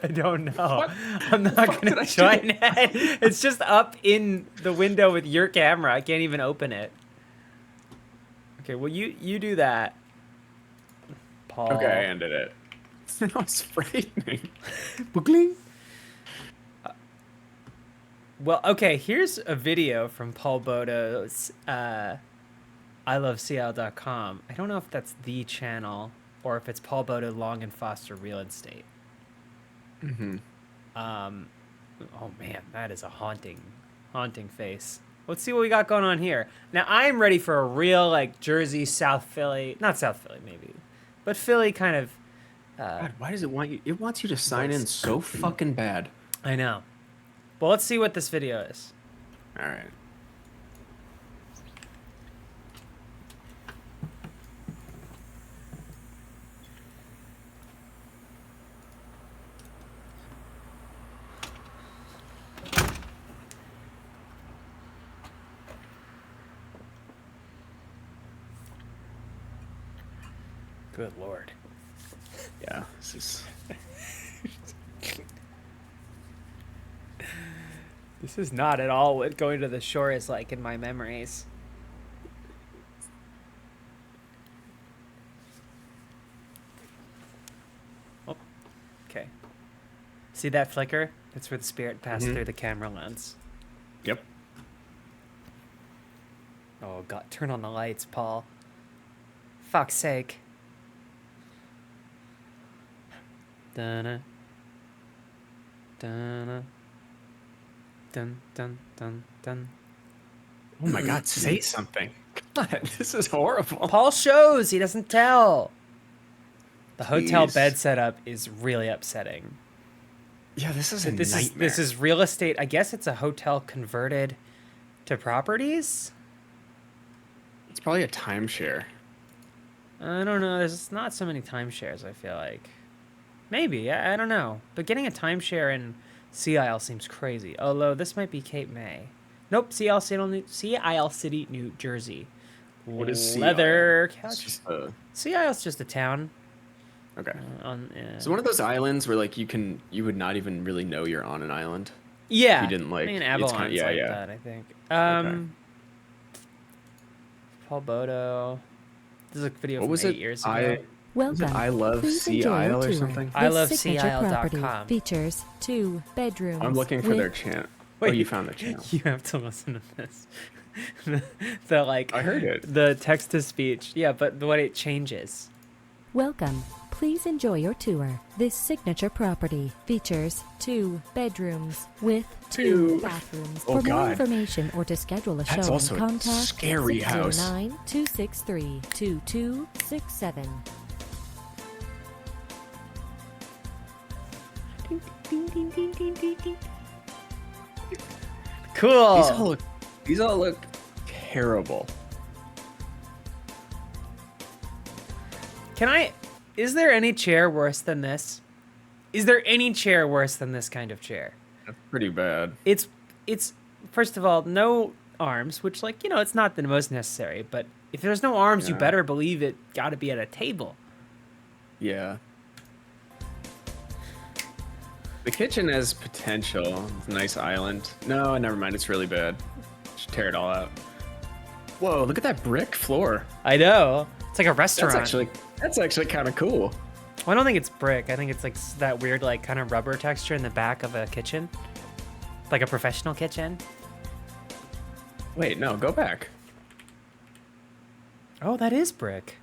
I don't know. What I'm not fuck gonna did I join do? it. It's just up in the window with your camera. I can't even open it. Okay, well you do that, Paul. Okay, I ended it. That was frightening. Boogling. Well, okay, here's a video from Paul Bodo's ilovecl.com. I don't know if that's the channel or if it's Paul Bodo Long and Foster Real Estate. Mm-hmm. Oh man, that is a haunting face. Let's see what we got going on here. Now, I'm ready for a real, like, Jersey, South Philly, not South Philly, maybe, but Philly kind of, God, why does it want you? It wants you to sign in so fucking bad. I know. Well, let's see what this video is. All right. Good lord. Yeah, this is. This is not at all what going to the shore is like in my memories. Oh, okay. See that flicker? That's where the spirit passed through the camera lens. Yep. Oh god, turn on the lights, Paul. Fuck's sake. Dun dun dun dun dun dun. Oh my God, say something. God, this is horrible. Paul shows, he doesn't tell. The hotel Jeez. bed setup is really upsetting. Yeah, this is a This nightmare. is real estate. I guess it's a hotel converted to properties. It's probably a timeshare. I don't know. There's not so many timeshares, I feel like. Maybe. I don't know. But getting a timeshare in Sea Isle seems crazy. Although this might be Cape May. Nope. Sea Isle City, New Jersey. What is Sea Leather Isle? couch. It's just Sea Isle's just a town. Okay. On So one of those islands where like you would not even really know you're on an island. yeah, You didn't like. I mean, it's Avalon's kind like yeah. that, I think. Okay. Paul Bodo. This is a video What from was 8 it? years ago. Welcome. I love Please Sea enjoy your Isle or tour. something. I This love signature property SeaIsle.com. features 2 bedrooms. I'm looking for with their channel. Wait. Oh, you found the channel. You have to listen to this. the like. I heard it. The text to speech. Yeah, but what it changes. Welcome. Please enjoy your tour. This signature property features 2 bedrooms with 2 bathrooms. Oh, For more God. information or to schedule a That's showing, also a contact scary house. 609-263-2267. Cool. These all look terrible. Is there any chair worse than this? Is there any chair worse than this kind of chair? That's pretty bad. It's first of all, no arms, which like, it's not the most necessary, but if there's no arms, you Yeah. better believe it got to be at a table. Yeah. The kitchen has potential. It's a nice island. No, never mind. It's really bad. Should tear it all out. Whoa, look at that brick floor. I know. It's like a restaurant. That's actually kind of cool. Well, I don't think it's brick. I think it's like that weird like kind of rubber texture in the back of a kitchen. Like a professional kitchen. Wait, no, go back. Oh, that is brick.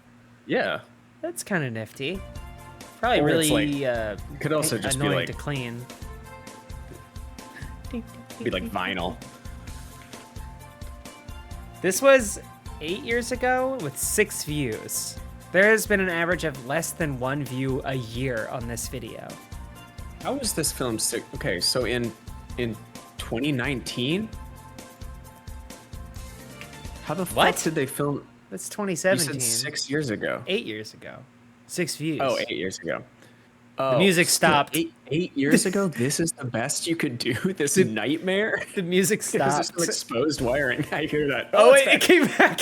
Yeah. That's kind of nifty. Probably Or it's really it could also just be annoying like to clean. vinyl. This was 8 years ago with 6 views. There has been an average of less than 1 view a year on this video. How was this film sick? Okay, so in 2019? How the What? fuck did they film? That's You 2017. said 6 years ago. 8 years ago. 6 views. Oh, 8 years ago. The music stopped. 8 years ago, this is the best you could do? This nightmare? The music It's stopped. just some exposed wiring. I hear that. Oh, wait, it's it came back.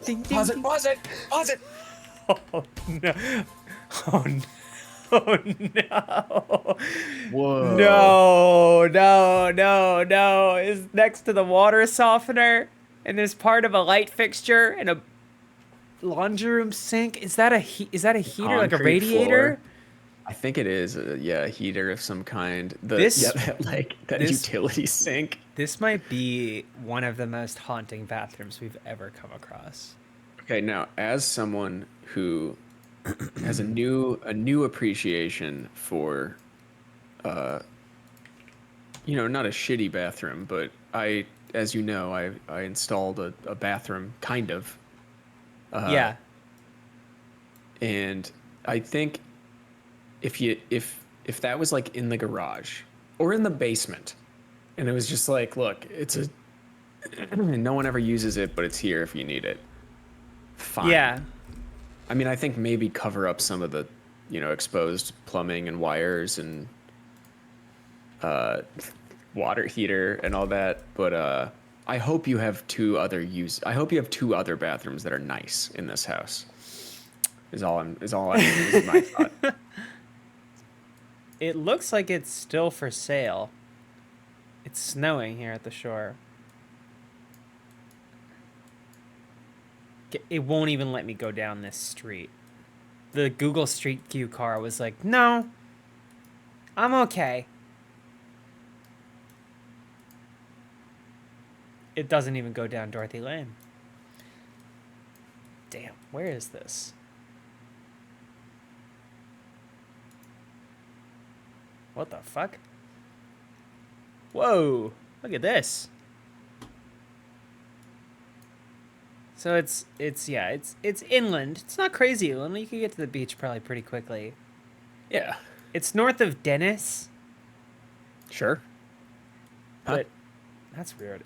Ding, ding, Pause ding. it, pause it, pause it. Oh, no. Oh, no. Oh, no. Whoa. No. It's next to the water softener, and there's part of a light fixture and a laundry room sink. Is that a heater, like a Concrete radiator? floor. I think it is, a heater of some kind. This- That this- utility sink. This might be one of the most haunting bathrooms we've ever come across. Okay, now as someone who has a new appreciation for, not a shitty bathroom, but as you know, I installed a bathroom kind of. Yeah. And I think if that was like in the garage or in the basement, and it was just like, look, no one ever uses it, but it's here if you need it. Fine. Yeah. I mean, I think maybe cover up some of the, exposed plumbing and wires and water heater and all that. But I hope you have two other bathrooms that are nice in this house. Is my thought. It looks like it's still for sale. It's snowing here at the shore. It won't even let me go down this street. The Google Street View car was like, no, I'm okay. It doesn't even go down Dorothy Lane. Damn, where is this? What the fuck? Whoa, look at this. So it's inland. It's not crazy inland. You can get to the beach probably pretty quickly. Yeah. It's north of Dennis, Sure. Huh? but that's weird.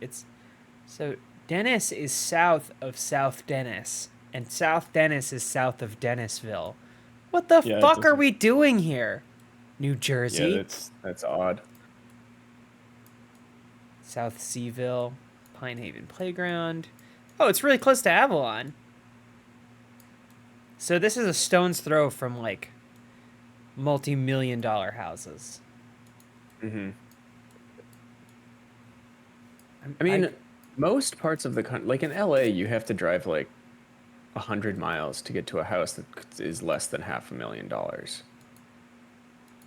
So Dennis is south of South Dennis, and South Dennis is south of Dennisville. What the Yeah, it fuck are doesn't- we doing here? New Jersey, Yeah, that's odd. South Seaville, Pine Haven Playground. Oh, it's really close to Avalon. So this is a stone's throw from like multi-million-dollar houses. Mm-hmm. I mean, most parts of the country, like in LA, you have to drive like 100 miles to get to a house that is less than $500,000,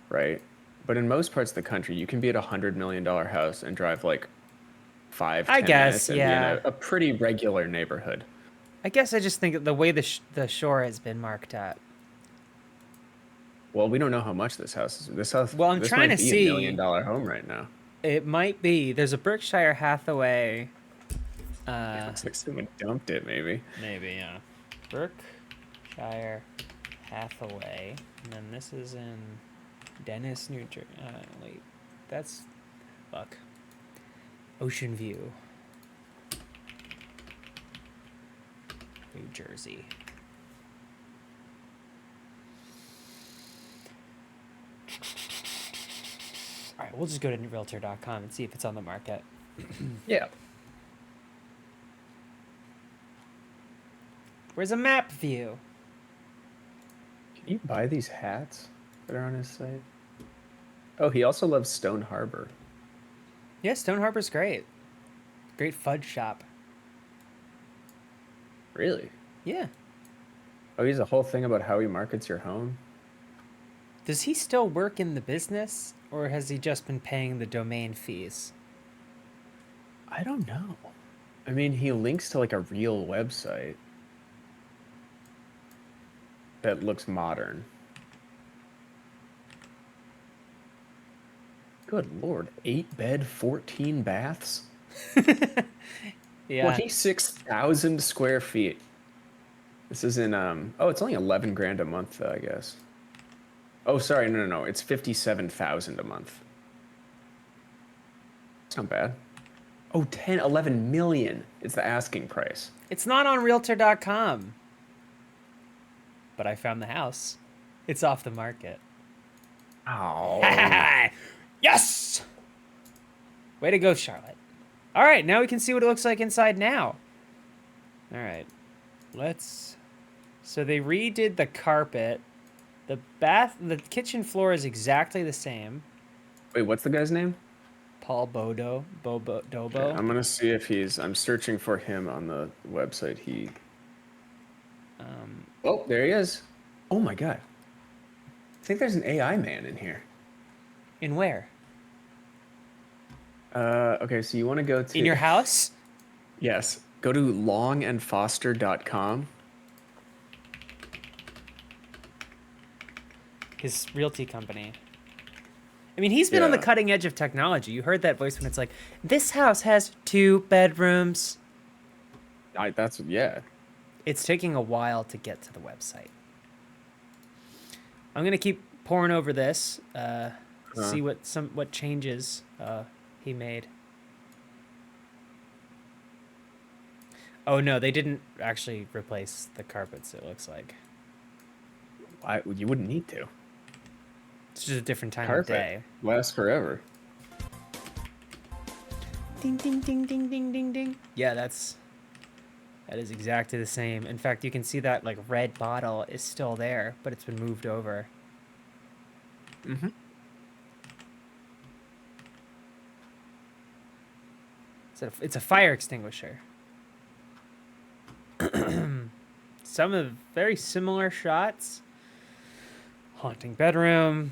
right? But in most parts of the country, you can be at $100 million house and drive like 10 minutes and be in a pretty regular neighborhood. I guess I just think the way the shore has been marked out. Well, we don't know how much this house is. This house. Well, I'm this trying might to be see. $1 million home right now. It might be. There's a Berkshire Hathaway. Looks like someone dumped it, maybe. Maybe, yeah. Berkshire Hathaway. And then this is in Dennis, New Jersey. Wait. That's... Fuck. Ocean View. New Jersey. All right, we'll just go to realtor.com and see if it's on the market. Yeah. Where's a map view? Can you buy these hats that are on his site? Oh, he also loves Stone Harbor. Yeah, Stone Harbor's great. Great fudge shop. Really? Yeah. Oh, he's a whole thing about how he markets your home? Does he still work in the business, or has he just been paying the domain fees? I don't know. I mean, he links to like a real website that looks modern. Good Lord, 8-bed, 14 baths? Yeah. 26,000 square feet. This is in, oh, it's only 11 grand a month, though, I guess. Oh, sorry, no. It's 57,000 a month. It's not bad. Oh, 11 million is the asking price. It's not on realtor.com. But I found the house. It's off the market. Oh. Yes! Way to go, Charlotte. All right, now we can see what it looks like inside now. All right. So they redid the carpet. The kitchen floor is exactly the same. Wait, what's the guy's name? Paul Dobo. Okay, I'm gonna see if I'm searching for him on the website. Oh, there he is. Oh my God. I think there's an AI man in here. In where? Okay, so you want to go to... In your house? Yes. Go to longandfoster.com. His realty company. I mean, he's been on the cutting edge of technology. You heard that voice when it's like, this house has 2 bedrooms. Yeah. It's taking a while to get to the website. I'm gonna keep pouring over this, see what changes he made. Oh no, they didn't actually replace the carpets. It looks like You wouldn't need to. it's just a different time Perfect. of day. Lasts forever. Ding ding ding ding ding ding ding. Yeah, that is exactly the same. In fact, you can see that like red bottle is still there, but it's been moved over. Mm-hmm. It's a fire extinguisher. Some of very similar shots. Haunting bedroom.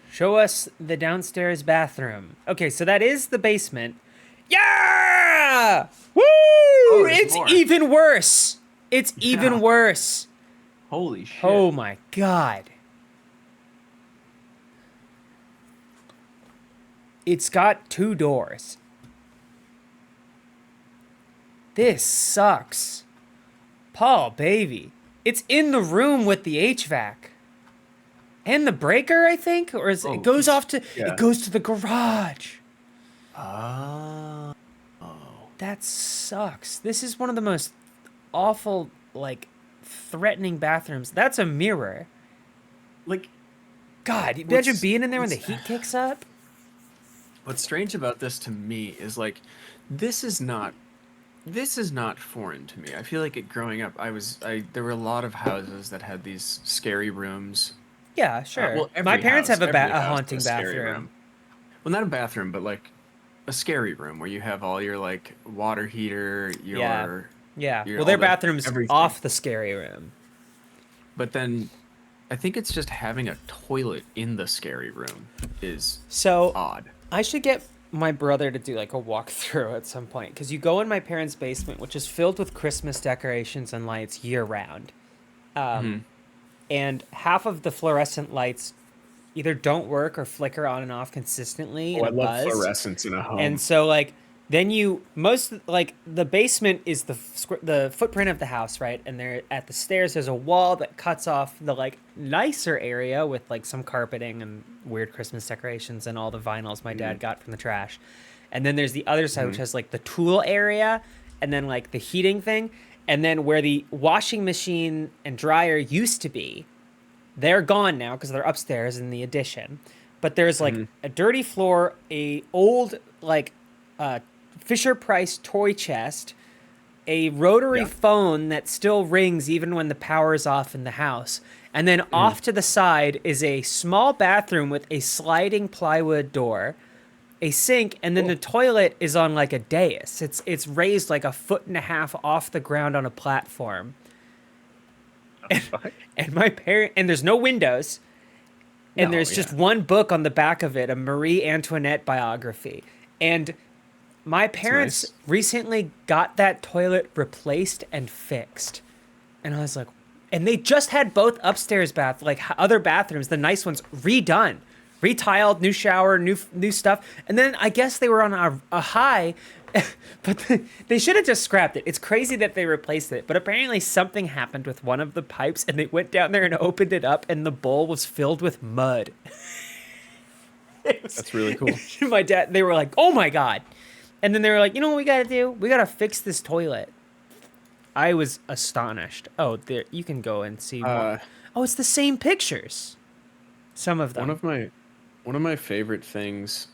Show us the downstairs bathroom. Okay, so that is the basement. Yeah! Woo! It's more. even worse. It's even worse. Holy shit. Oh my God. It's got 2 doors. This sucks. Paul, baby. It's in the room with the HVAC. And the breaker, I think? Or it goes off to... Yeah. It goes to the garage. Oh. That sucks. This is one of the most awful, like, threatening bathrooms. That's a mirror. Like, God, imagine being in there when the heat kicks up. what's strange about this to me is, like, this is not this is not foreign to me. I feel like growing up, there were a lot of houses that had these scary rooms. Yeah, sure. Well, My parents have a every house has haunting scary bathroom. room. Well, not a bathroom, but like a scary room where you have all your like water heater, Yeah. your Well, their all the- bathroom's everything. off the scary room. But then, I think it's just having a toilet in the scary room is So odd. I should get my brother to do like a walkthrough at some point, because you go in my parents' basement, which is filled with Christmas decorations and lights year round, and half of the fluorescent lights either don't work or flicker on and off consistently. Oh, in I a love buzz. fluorescence in a home. And so like then the basement is the footprint of the house, right? And there at the stairs there's a wall that cuts off the like nicer area with like some carpeting and weird Christmas decorations and all the vinyls my dad got from the trash. And then there's the other side which has like the tool area and then like the heating thing, and then where the washing machine and dryer used to be, they're gone now because they're upstairs in the addition. But there's like a dirty floor, a old like Fisher Price toy chest, a rotary phone that still rings even when the power is off in the house. And then off to the side is a small bathroom with a sliding plywood door, a sink, and then the toilet is on like a dais. It's raised like 1.5 feet off the ground on a platform. And there's no windows. And there's just one book on the back of it, a Marie Antoinette biography. And my parents recently got that toilet replaced and fixed. And I was like, and they just had both upstairs other bathrooms, the nice ones, redone, retiled, new shower, new stuff. And then I guess they were on a high, but they should have just scrapped it. It's crazy that they replaced it. But apparently something happened with one of the pipes and they went down there and opened it up and the bowl was filled with mud. That's really cool. My dad, they were like, oh my God. And then they were like, you know what we got to do? We got to fix this toilet. I was astonished. Oh, there, you can go and see more. Oh, it's the same pictures. Some of them. One of my favorite things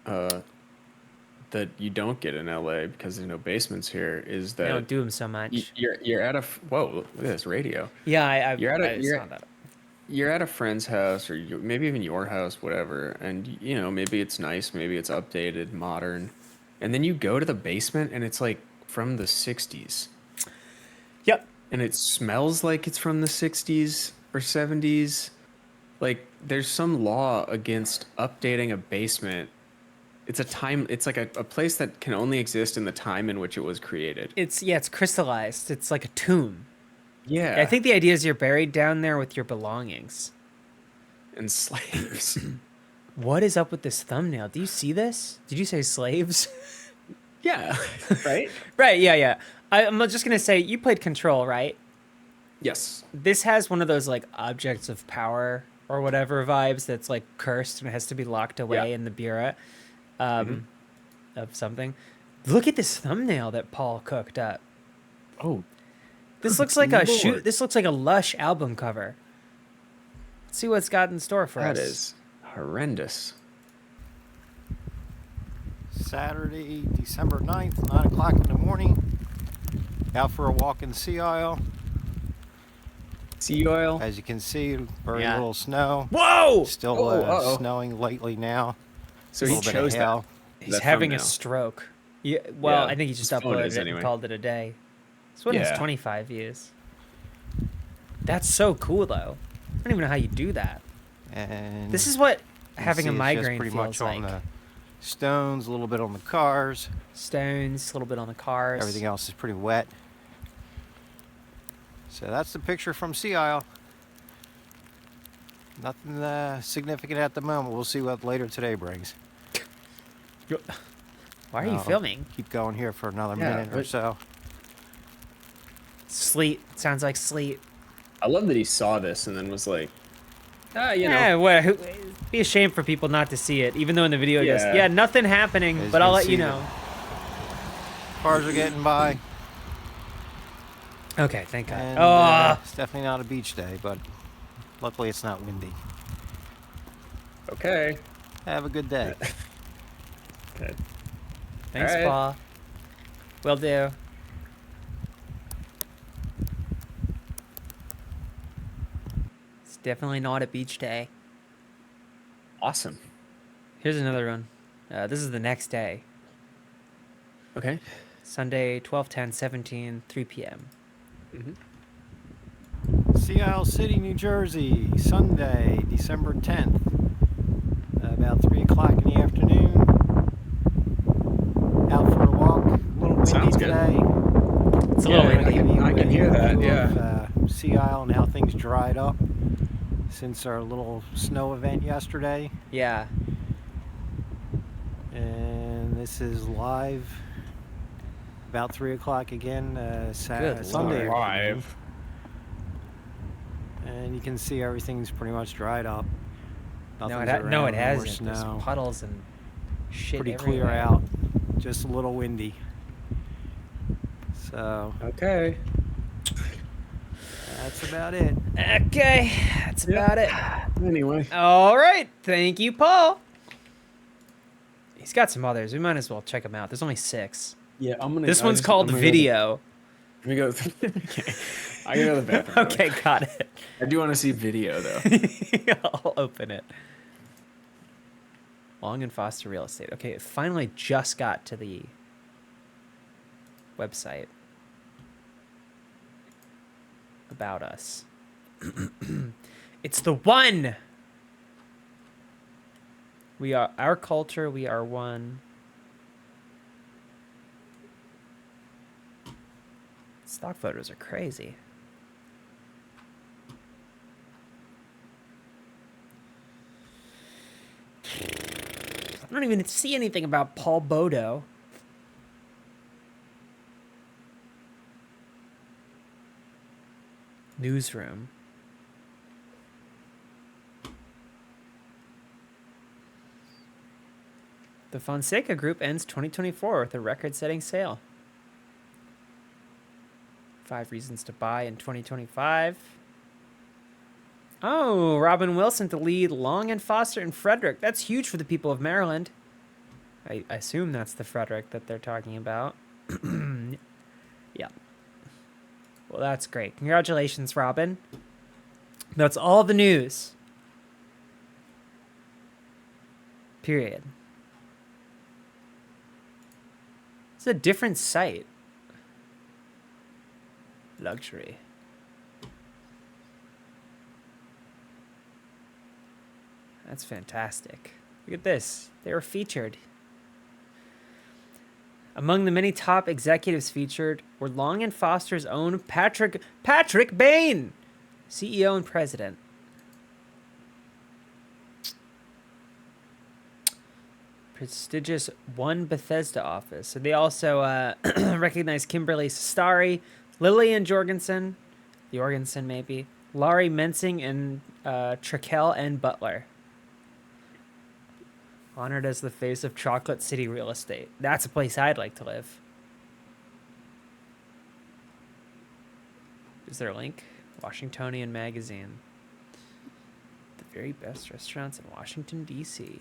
that you don't get in LA because there's no basements here is that They don't do them so much. you're at a whoa, look at this radio. Yeah, I You're saw that. You're at a friend's house or maybe even your house, whatever, and you know maybe it's nice, maybe it's updated, modern, and then you go to the basement and it's like from the 60s. Yep. And it smells like it's from the 60s or 70s. Like there's some law against updating a basement. It's like a place that can only exist in the time in which it was created. It's crystallized. It's like a tomb. Yeah. I think the idea is you're buried down there with your belongings. And slaves. What is up with this thumbnail? Do you see this? Did you say slaves? Yeah. Right? Right, yeah. I'm just going to say, you played Control, right? Yes. This has one of those like objects of power or whatever vibes that's like cursed and has to be locked away in the bureau of something. Look at this thumbnail that Paul cooked up. Oh. This looks like a Lord. This looks like a Lush album cover. Let's see what's got in store for us. That is horrendous. Saturday, December 9th, 9 o'clock in the morning. Out for a walk in the sea isle. Sea oil. As you can see, very little snow. Whoa! Still snowing lately now. So A he little bit of chose that. hail. He's having a thumbnail. stroke. Yeah, well, Yeah, I think he just his phone uploaded is it anyway. and called it a day. This one has Yeah. 25 views. That's so cool, though. I don't even know how you do that. And This is what you can having see a it's just migraine pretty feels much like. on the stones, a little bit on the cars. Stones, a little bit on the cars. Everything else is pretty wet. So that's the picture from Sea Isle. Nothing significant at the moment. We'll see what later today brings. Why are you I'll filming? Keep going here for another Yeah, minute or but- so. Sleet. Sounds like sleet. I love that he saw this and then was like, you know. Yeah, well, it'd be a shame for people not to see it, even though in the video it goes, Yeah. yeah, nothing happening, As but you I'll can let you see, know. Cars are getting by. Okay, thank God. And, it's definitely not a beach day, but luckily it's not windy. Okay. Have a good day. Okay. Thanks, All right. Paul. Will do. Definitely not a beach day. Awesome. Here's another one. This is the next day. Okay. Sunday, 12/10/17, 3 p.m. Sea Isle City, New Jersey, Sunday, December 10th, about 3 o'clock in the afternoon. Out for a walk. A little windy Sounds good. today. It's a little windy. I can hear that, View yeah. of, Sea Isle and how things dried up since our little snow event yesterday. Yeah. And this is live about 3 o'clock again, Good Sunday. Lord. afternoon. And you can see everything's pretty much dried up. No, Nothing's it around, no, it no more hasn't. There's snow. puddles and shit Pretty everywhere. clear out. Just a little windy. So Okay. that's about it. Okay, that's about it. Anyway. All right, thank you, Paul. He's got some others. We might as well check them out. There's only 6. Yeah, I'm gonna. This one's called Video. Let me go. Okay. I gotta go to the bathroom. Okay, got it. I do want to see video though. I'll open it. Long and Foster Real Estate. Okay, it finally just got to the website about us. It's the one. We are our culture. We are one. Stock photos are crazy. I don't even see anything about Paul Bodo. Newsroom. The Fonseca Group ends 2024 with a record-setting sale. 5 reasons to buy in 2025. Oh, Robin Wilson to lead Long and Foster and Frederick. That's huge for the people of Maryland. I assume that's the Frederick that they're talking about. Yeah. Well, that's great. Congratulations, Robin. That's all the news. Period. It's a different site. Luxury. That's fantastic. Look at this. They were featured. Among the many top executives featured were Long and Foster's own Patrick Bain, CEO and president. Prestigious One Bethesda office. So they also recognize Kimberly Sestari, Lillian Jorgensen maybe, Laurie Mensing, and Trakel N. Butler. Honored as the face of Chocolate City real estate. That's a place I'd like to live. Is there a link? Washingtonian Magazine. The very best restaurants in Washington, D.C.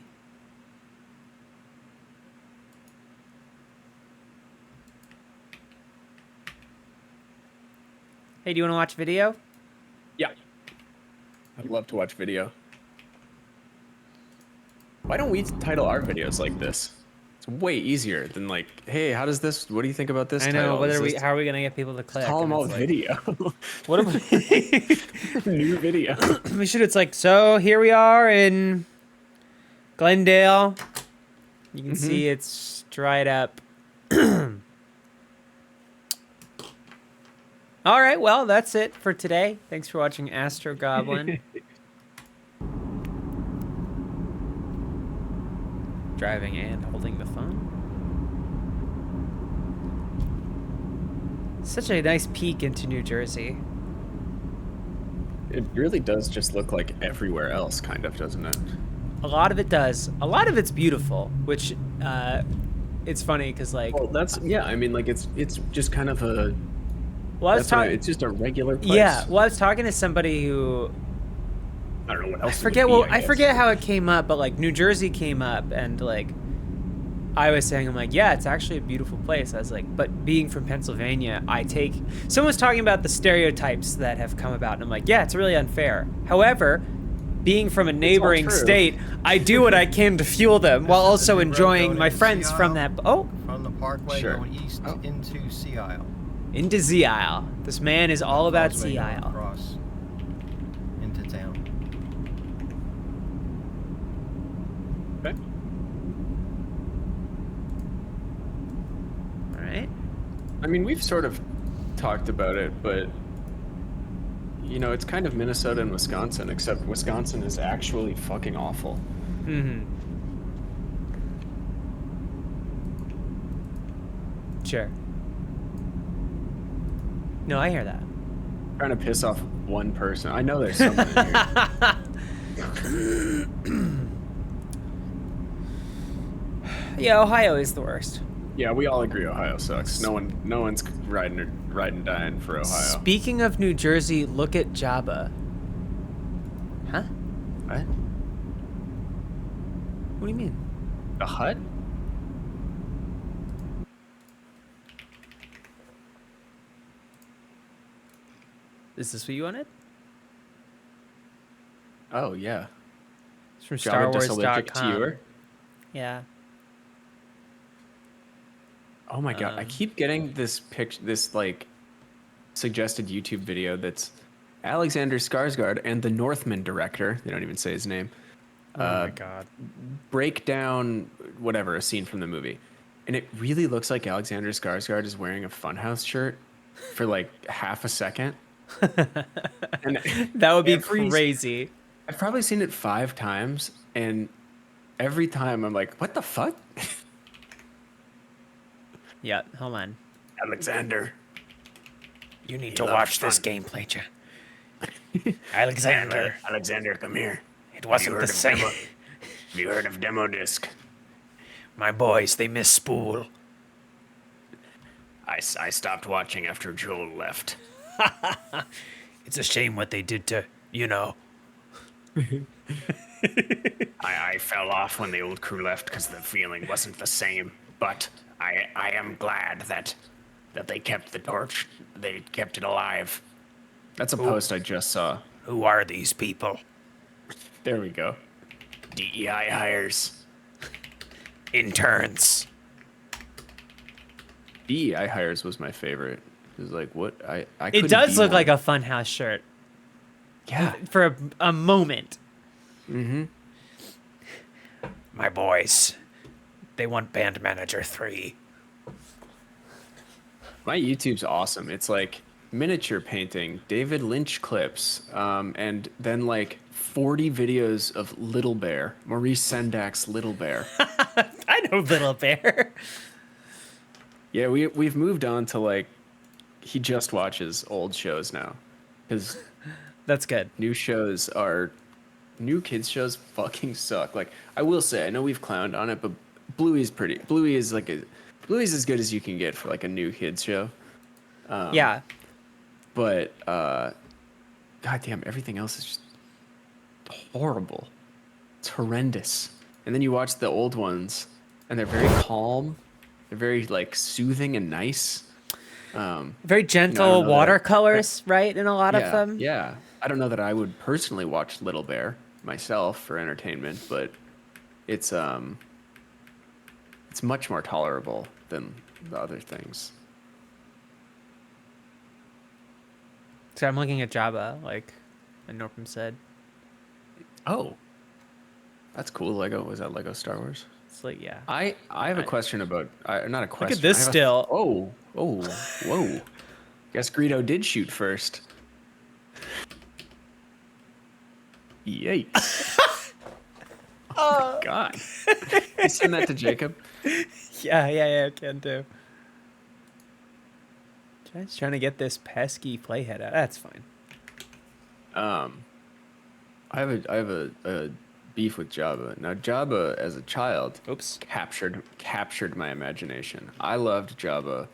Hey, do you want to watch video? Yeah. I'd love to watch video. Why don't we title our videos like this? It's way easier than like, hey, what do you think about this I know. title? How are we gonna get people to click? Call them And all it's like, video. What if New video. we should? It's like, so here we are in Glendale. You can see it's dried up. All right, well, that's it for today. Thanks for watching Astro Goblin. Driving and holding the phone. Such a nice peek into New Jersey. It really does just look like everywhere else, kind of, doesn't it? A lot of it does. A lot of it's beautiful, which it's funny because like. Well, I mean, like it's just kind of a. Well, I was talking. It's just a regular place. Yeah. Well, I was talking to somebody who. I don't know what else. I forget. It would be, Well, I forget how it came up, but like New Jersey came up, and like I was saying, I'm like, yeah, it's actually a beautiful place. I was like, but being from Pennsylvania, someone's talking about the stereotypes that have come about, and I'm like, yeah, it's really unfair. However, being from a neighboring true. state, I do what I can to fuel them while This is also the road enjoying going my into friends Sea from Isle. that. Oh, From the Parkway Sure. going east into Sea Isle. into Z Isle. This man is all about Causeway Sea going Isle. Across into town. Okay. All right. I mean, we've sort of talked about it, but you know, it's kind of Minnesota and Wisconsin, except Wisconsin is actually fucking awful. Mm-hmm. Sure. No, I hear that. Trying to piss off one person. I know there's someone in here. Yeah, Ohio is the worst. Yeah, we all agree Ohio sucks. No one's riding and dying for Ohio. Speaking of New Jersey, look at Jabba. Huh? What? What do you mean? The Hut? Is this what you wanted? Oh yeah. It's from Jabba Disallipic StarWars.com. Tour? Yeah. Oh my god, I keep getting this like suggested YouTube video that's Alexander Skarsgård and the Northman director, they don't even say his name, Oh my god. break down whatever, a scene from the movie. And it really looks like Alexander Skarsgård is wearing a Funhouse shirt for like half a second. And That would be every- crazy. I've probably seen it 5 times, and every time I'm like, what the fuck? Yeah, hold on. Alexander. You need to watch this gameplay, Alexander. Alexander, come here. It Have you heard of Demo Disc? My boys, they miss Spool. I stopped watching after Joel left. It's a shame what they did to, I fell off when the old crew left because the feeling wasn't the same. But I am glad that they kept the torch. They kept it alive. That's a post I just saw. Who are these people? There we go. DEI hires. Interns. DEI hires was my favorite. It was like, what? I It couldn't does be look one. like a Funhouse shirt Yeah. for a moment. Mm-hmm. My boys, they want Band Manager 3. My YouTube's awesome. It's like miniature painting, David Lynch clips, and then like 40 videos of Little Bear, Maurice Sendak's Little Bear. I know Little Bear. Yeah, we've moved on to like, he just watches old shows now, because That's good. new kids shows fucking suck. Like, I will say, I know we've clowned on it, but Bluey's as good as you can get for like a new kids show. Yeah. But goddamn, everything else is just horrible. It's horrendous. And then you watch the old ones, and they're very calm. They're very like soothing and nice. Very gentle know watercolors, right? In a lot of them. Yeah. I don't know that I would personally watch Little Bear myself for entertainment, but it's much more tolerable than the other things. So I'm looking at Jabba, like Northam said. Oh, that's cool. Lego, was that Lego Star Wars? It's like, yeah. I have a question about not a question. Look at this I have still. Whoa. Guess Greedo did shoot first. Yikes. Oh my god. You send that to Jacob? Yeah, I can do. Just trying to get this pesky playhead out. That's fine. I have a beef with Jabba. Now Jabba as a child captured my imagination. I loved Jabba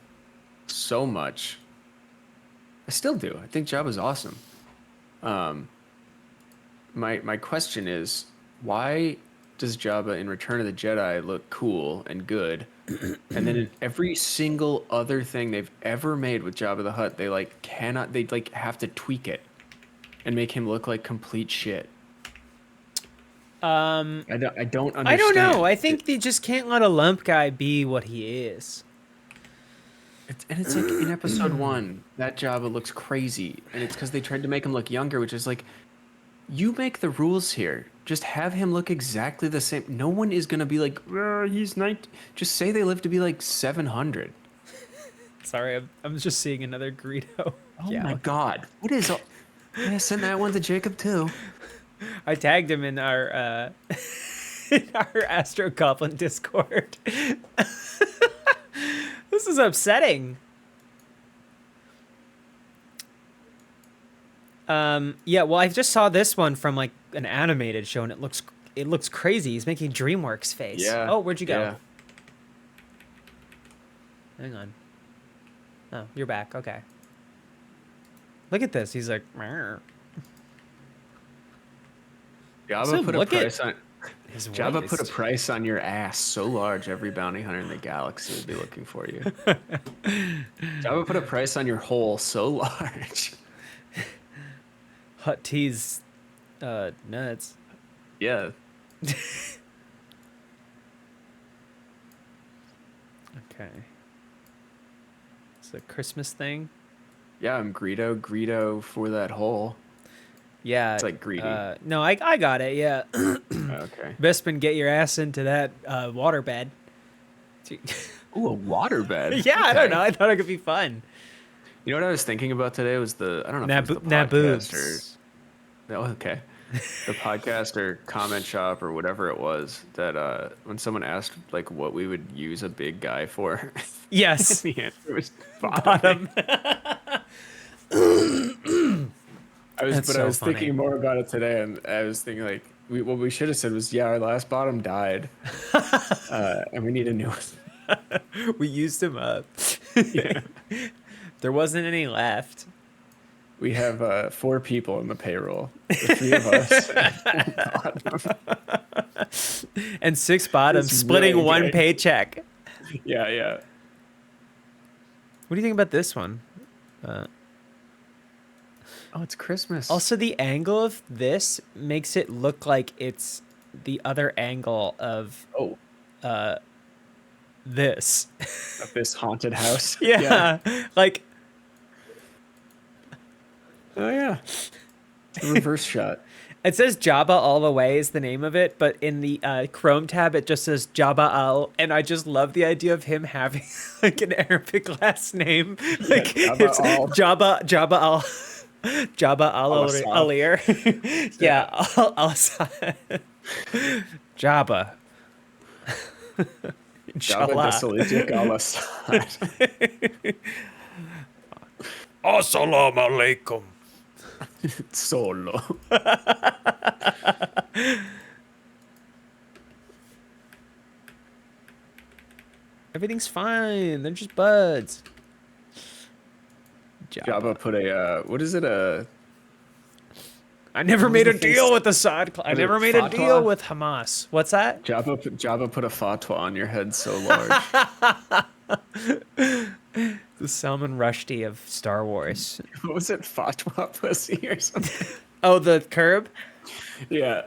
so much. I still do. I think Jabba's awesome. My question is, why does Jabba in Return of the Jedi look cool and good, and then in every single other thing they've ever made with Jabba the Hutt, they have to tweak it and make him look like complete shit. I don't understand. I don't know. I think they just can't let a lump guy be what he is. It's like in episode 1, that Jabba looks crazy, and it's because they tried to make him look younger, which is like, you make the rules here. Just have him look exactly the same. No one is gonna be like, he's 90. Just say they live to be like 700. Sorry, I'm just seeing another Greedo. Oh my god, what is? Yeah, send that one to Jacob too. I tagged him in our Astro Goblin Discord. This is upsetting. Yeah, well, I just saw this one from like an animated show, and it looks crazy. He's making DreamWorks face. Yeah. Oh, where'd you go? Yeah. Hang on. Oh, you're back. Okay. Look at this. He's like. "Meow." Jabba put a look at price on. his Jabba put a waist. price on your ass so large, every bounty hunter in the galaxy would be looking for you. Jabba put a price on your hole so large. Hut tease, nuts. Yeah. Okay. It's a Christmas thing. Yeah, I'm Greedo for that hole. Yeah. It's like greedy. No, I got it. Yeah. Okay. Bespin, get your ass into that waterbed. Ooh, a waterbed. Yeah, I Okay. don't know. I thought it could be fun. You know what I was thinking about today was I don't know if it was the Naboobs. podcast or... Oh, okay. The podcast or comment shop or whatever it was that when someone asked like what we would use a big guy for, Yes. the answer was Bottom. I was That's so funny. thinking more about it today, and I was thinking like what we should have said was, yeah, our last bottom died, and we need a new one. We used him up. Yeah. There wasn't any left. We have 4 people in the payroll, the 3 of us. And 6 bottoms It's splitting really one good. paycheck. Yeah. What do you think about this one? Oh, it's Christmas. Also, the angle of this makes it look like it's the other angle of this. Of this haunted house. Yeah. Like, Oh yeah. It's a reverse shot. it says Jabba All the Way is the name of it, but in the Chrome tab, it just says Jabba Al, and I just love the idea of him having like an Arabic last name. Like Jabba it's Al. Jabba Al. Jabba Al Al-Assad. Alir. Yeah, Al-Assad. Jabba. Jabba Inshallah. Desolitic al-Assad. Assalamu alaikum. Solo. Everything's fine. They're just buds. Jabba put a what is it, I never What was made a the thing? deal with Assad. I Was it never made a fatwa? deal with Hamas. What's that? Jabba put a fatwa on your head so large. The Salman Rushdie of Star Wars. What was it, fatwa pussy or something? Oh, the curb? Yeah.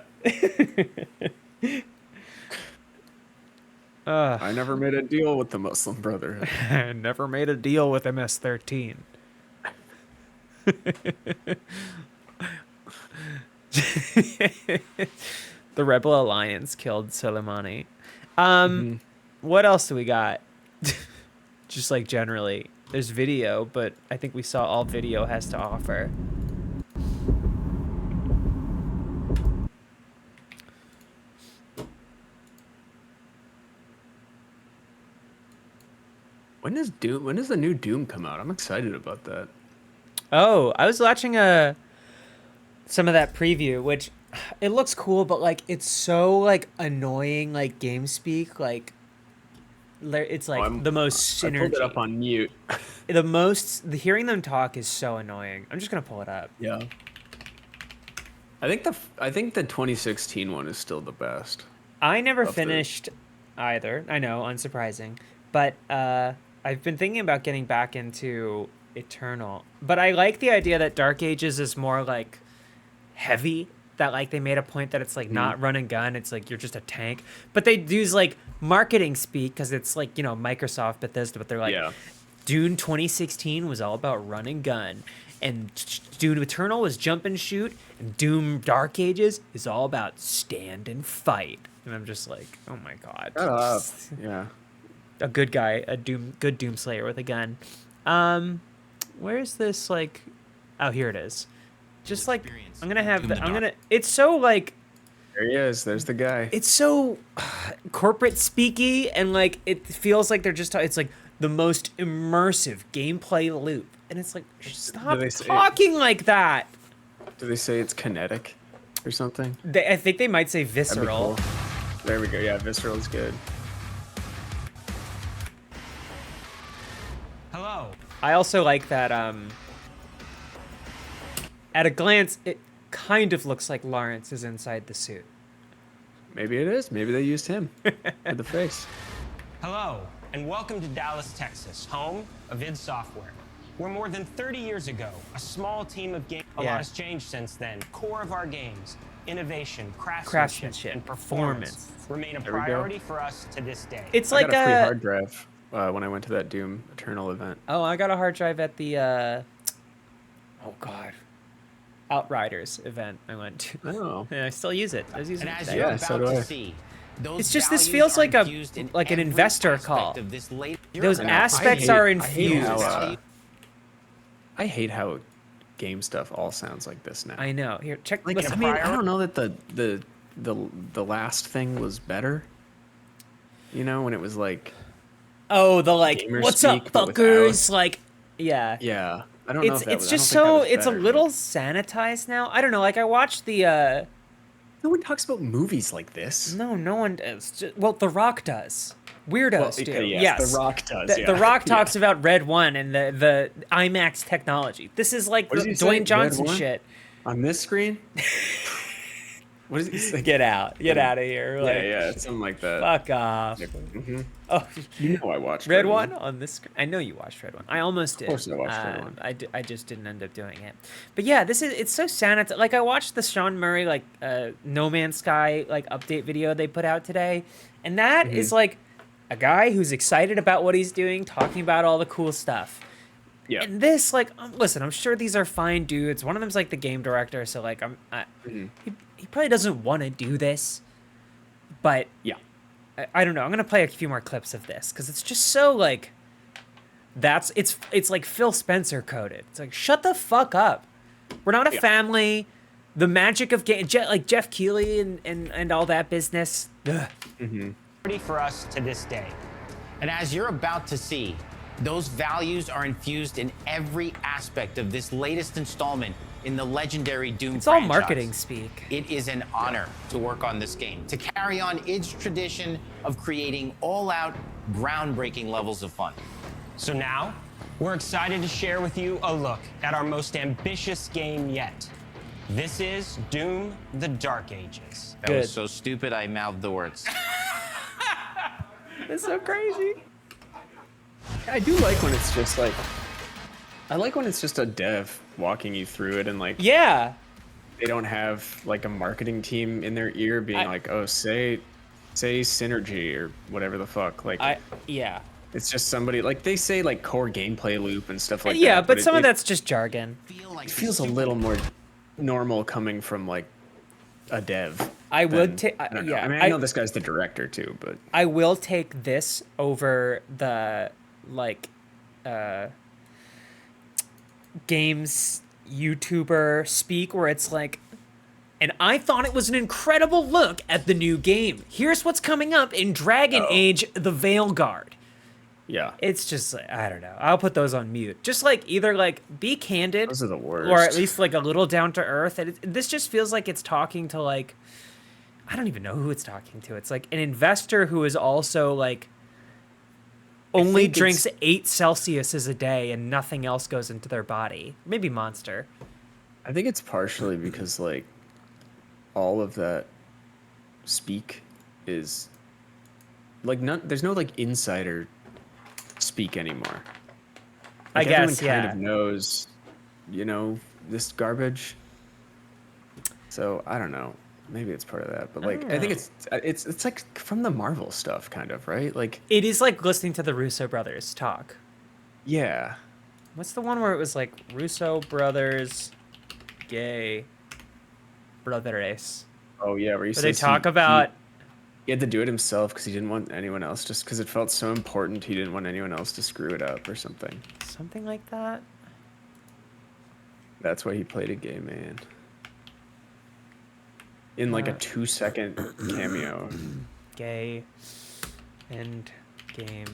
I never made a deal with the Muslim Brotherhood. I never made a deal with MS-13. The Rebel Alliance killed Soleimani. What else do we got? Just like generally, there's video, but I think we saw all video has to offer. When does the new Doom come out? I'm excited about that. Oh, I was watching some of that preview, which it looks cool, but like it's so like annoying, like game speak, like it's like the most I synergy. pulled it up on mute. The hearing them talk is so annoying. I'm just gonna pull it up. Yeah. I think the 2016 one is still the best. I never Of the- finished either. I know, unsurprising. But I've been thinking about getting back into Eternal. But I like the idea that Dark Ages is more like heavy. That like they made a point that it's like not run and gun. It's like you're just a tank. But they use like marketing speak because it's like, you know, Microsoft, Bethesda. But they're like, Yeah. Dune 2016 was all about run and gun. And Doom Eternal was jump and shoot, and Doom Dark Ages is all about stand and fight. And I'm just like, oh my god, Shut up. Yeah. a good guy, good Doom Slayer with a gun. Where's this like? Oh, here it is. Just like I'm gonna have the, I'm gonna. It's so like There he is. There's the guy. it's so corporate speaky, and like it feels like they're just. It's like the most immersive gameplay loop. And it's like, stop they say- talking like that. Do they say it's kinetic or something? I think they might say That'd be visceral. cool. There we go. Yeah, visceral is good. Hello. I also like that. At a glance, it kind of looks like Lawrence is inside the suit. Maybe it is. Maybe they used him for the face. Hello, and welcome to Dallas, Texas, home of id Software. Where more than 30 years ago, a small team of game. A lot has changed since then. Core of our games, innovation, craftsmanship, and performance remain a There we go. priority for us to this day. It's I like got a free hard drive when I went to that Doom Eternal event. Oh, I got a hard drive at the oh god, Outriders event I went to. Oh. Yeah, I still use it. I was using and it as today. you're Yeah, about so do to I. see, those It's just this values feels are like infused in an every investor aspect call. of this late- Those I know. aspects hate- are I hate infused. how, I hate how game stuff all sounds like this now. I know. Here, check. Like, listen, I mean, I don't know that the last thing was better. You know, when it was like, oh, the like, gamer what's up, speak, but fuckers? without- Like, yeah. yeah, I don't know. It's if that it's was, just I don't so think that it's a was better. little sanitized now. I don't know. Like I watched the No one talks about movies like this. no one does. Well, The Rock does. Weirdos do. okay, Yes, The Rock does. The, yeah. The Rock Yeah. talks about Red One and the IMAX technology. This is like What the does he say? Dwayne Red Johnson One? shit. On this screen. What is he say? Get out of here. Like, Yeah, it's something like that. Fuck off. Mhm. Oh, You know I watched Red One on this screen. I know you watched Red One. I almost did. Of course I watched Red One. I just didn't end up doing it. But yeah, it's so sanitized. Like I watched the Sean Murray like No Man's Sky like update video they put out today, and that is like a guy who's excited about what he's doing, talking about all the cool stuff. Yeah. And this, like, listen, I'm sure these are fine dudes. One of them's like the game director, so like, he probably doesn't want to do this, but Yeah. I don't know. I'm gonna play a few more clips of this because it's just so like, it's like Phil Spencer coded. It's like shut the fuck up. We're not a family. The magic of game, like Jeff Keighley and all that business. Ugh. for us to this day. And as you're about to see, those values are infused in every aspect of this latest installment in the legendary Doom It's all franchise. marketing speak. It is an honor to work on this game, to carry on its tradition of creating all-out, groundbreaking levels of fun. So now, we're excited to share with you a look at our most ambitious game yet. This is Doom: The Dark Ages. That Good. was so stupid I mouthed the words. It's so crazy. I do like when it's just like, I like when it's just a dev walking you through it and like, Yeah. they don't have like a marketing team in their ear being like, oh, say synergy or whatever the fuck. Like, Yeah. it's just somebody like they say like core gameplay loop and stuff like Yeah, that. but some of it that's just jargon. it feels a little more normal coming from like a dev. I would than- take. I don't know. Yeah, I mean, I know this guy's the director too, but I will take this over the like games YouTuber speak where it's like, and I thought it was an incredible look at the new game. Here's what's coming up in Dragon Age: The Veilguard. yeah, It's just like, I don't know. I'll put those on mute. Just like either like be candid, those are the worst. or at least like a little down to earth. And this just feels like it's talking to like, I don't even know who it's talking to. It's like an investor who is also like only think drinks 8 Celsius a day and nothing else goes into their body. Maybe Monster. I think it's partially because like all of that speak is like there's no like insider speak anymore. I Like, guess, everyone kind yeah. of knows, this garbage. So I don't know. Maybe it's part of that, but like I think it's like from the Marvel stuff, kind of, right? Like, It is like listening to the Russo brothers talk. yeah, What's the one where it was like Russo brothers, gay, brothers? oh yeah, where he Where they says talk about. he had to do it himself because he didn't want anyone else, just because it felt so important. He didn't want anyone else to screw it up or something. Something like that. That's why he played a gay man. In like a 2-second cameo. Gay end game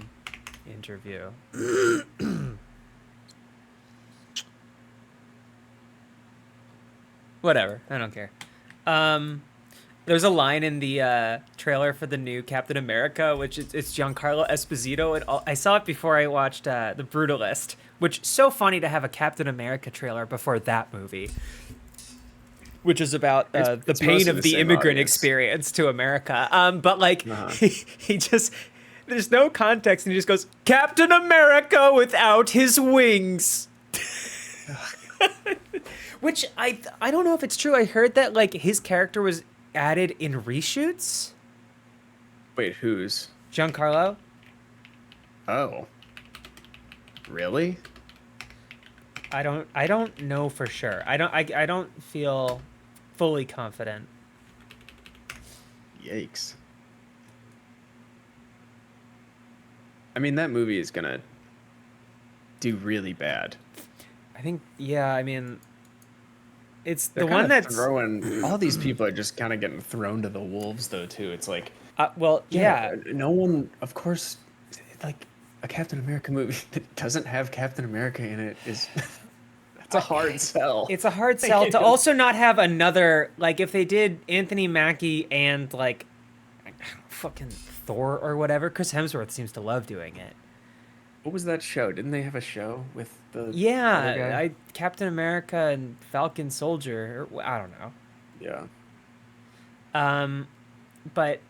interview. Whatever. I don't care. There's a line in the trailer for the new Captain America, which it's Giancarlo Esposito. And I saw it before I watched The Brutalist, which so funny to have a Captain America trailer before that movie, which is about the it's pain mostly of the the same immigrant audience. experience to America. But like Uh-huh. he just there's no context, and he just goes Captain America without his wings. Which I don't know if it's true. I heard that like his character was added in reshoots. Wait, whose? Giancarlo. Oh. Really? I don't know for sure. I don't feel fully confident. Yikes. I mean, that movie is gonna do really bad. I think yeah. I mean, it's They're the one kinda that's throwing. All these people are just kind of getting thrown to the wolves, though. Too. It's like, well, yeah. no one, of course, like a Captain America movie that doesn't have Captain America in it is. It's a hard sell. It's a hard sell to also not have another, like if they did Anthony Mackie and like fucking Thor or whatever. Chris Hemsworth seems to love doing it. What was that show? Didn't they have a show with the other guy? Yeah, Captain America and Falcon Soldier. Or, I don't know. Yeah. But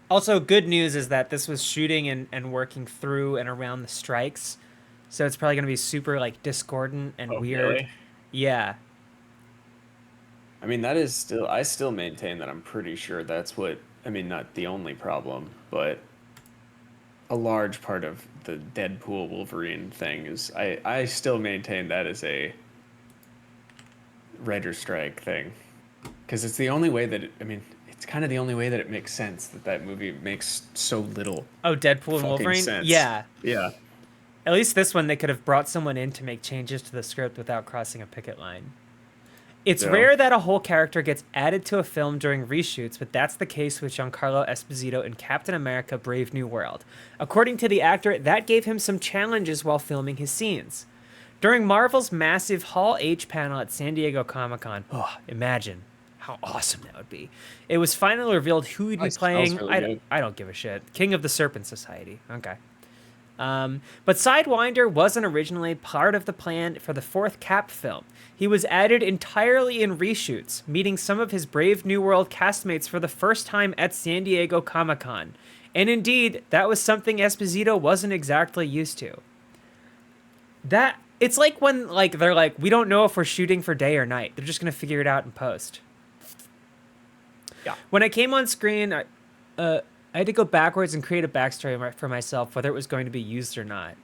also, good news is that this was shooting and working through and around the strikes, so it's probably gonna be super like discordant and weird. Really? Yeah. I mean, that is still. I still maintain that I'm pretty sure that's what. I mean, not the only problem, but a large part of the Deadpool Wolverine thing is. I still maintain that is a writer strike thing, because it's the only way that I mean, it's kind of the only way that it makes sense that movie makes so little. Oh, Deadpool and fucking Wolverine. sense. Yeah. Yeah. At least this one, they could have brought someone in to make changes to the script without crossing a picket line. It's Yeah. rare that a whole character gets added to a film during reshoots, but that's the case with Giancarlo Esposito in Captain America: Brave New World. According to the actor, that gave him some challenges while filming his scenes. During Marvel's massive Hall H panel at San Diego Comic-Con, imagine how awesome that would be. It was finally revealed who he'd be Nice. playing. Smells really good. I don't give a shit. King of the Serpent Society. Okay. But Sidewinder wasn't originally part of the plan for the fourth Cap film. He was added entirely in reshoots, meeting some of his Brave New World castmates for the first time at San Diego Comic-Con. And indeed, that was something Esposito wasn't exactly used to. It's like when they're like, we don't know if we're shooting for day or night. They're just gonna figure it out in post. Yeah. When I came on screen, I had to go backwards and create a backstory for myself, whether it was going to be used or not.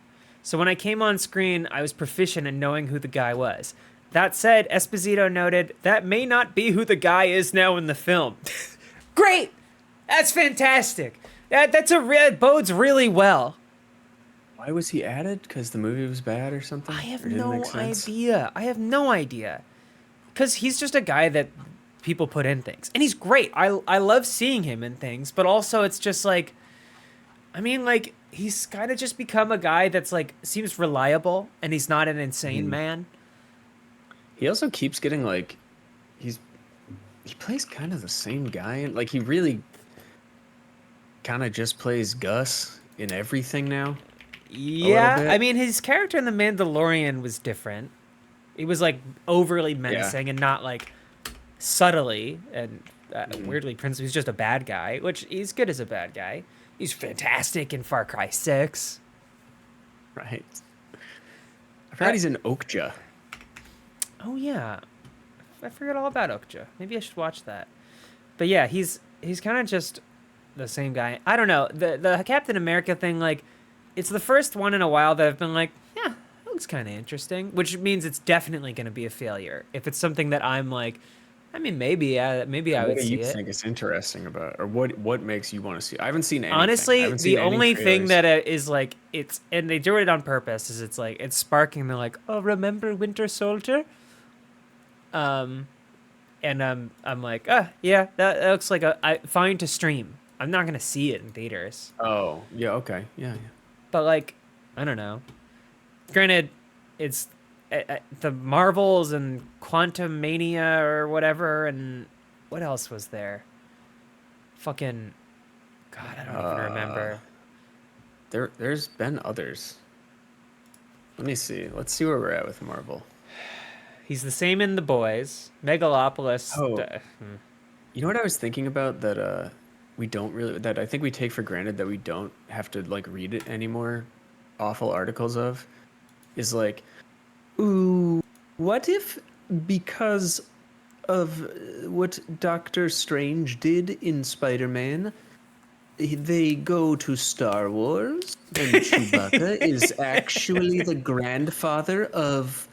So when I came on screen, I was proficient in knowing who the guy was. That said, Esposito noted, that may not be who the guy is now in the film. Great! That's fantastic! That bodes really well. Why was he added? Because the movie was bad or something? I have Or didn't no make sense? idea. I have no idea. Because he's just a guy that people put in things. And he's great. I love seeing him in things, but also it's just like, I mean, like, he's kind of just become a guy that's like, seems reliable, and he's not an insane man. He also keeps getting like, he plays kind of the same guy. And like, he really kind of just plays Gus in everything now. Yeah, bit. I mean, his character in The Mandalorian was different. He was like overly menacing and not like subtly and weirdly Prince. He's just a bad guy, which he's good as a bad guy. He's fantastic in Far Cry 6. Right. I forgot he's in Okja. Oh yeah, I forget all about Okja. Maybe I should watch that. But yeah, he's kind of just the same guy. I don't know. The Captain America thing, like, it's the first one in a while that I've been like, yeah, that looks kind of interesting, which means it's definitely going to be a failure. If it's something that I'm like, I mean, maybe I would see it. What do you think is interesting about, or what makes you want to see? I haven't seen anything. Honestly, the only thing that is like, it's, and they do it on purpose, is it's like, it's sparking. They're like, oh, remember Winter Soldier? And I'm like, yeah, that looks like fine to stream. I'm not gonna see it in theaters. Oh, yeah, okay, yeah. But like, I don't know. Granted, it's the Marvels and Quantum Mania or whatever, and what else was there? Fucking, God, I don't even remember. There's been others. Let me see. Let's see where we're at with Marvel. He's the same in The Boys. Megalopolis. Oh. You know what I was thinking about that we don't really, that I think we take for granted that we don't have to like read it anymore, awful articles of, is like, ooh, what if because of what Doctor Strange did in Spider-Man, they go to Star Wars and Chewbacca is actually the grandfather of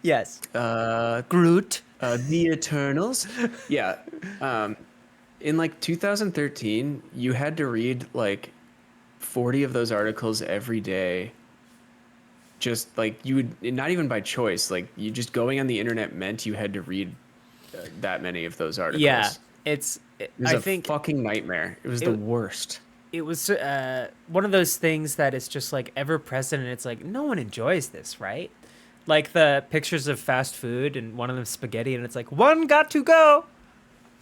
Yes. Groot, the Eternals. Yeah. In like 2013, you had to read like 40 of those articles every day. Just like you would, not even by choice, like you just going on the internet meant you had to read that many of those articles. Yeah. It was I a think fucking nightmare. It was the worst. it was one of those things that is just like ever present, and it's like no one enjoys this, right? Like the pictures of fast food, and one of them spaghetti, and it's like one got to go.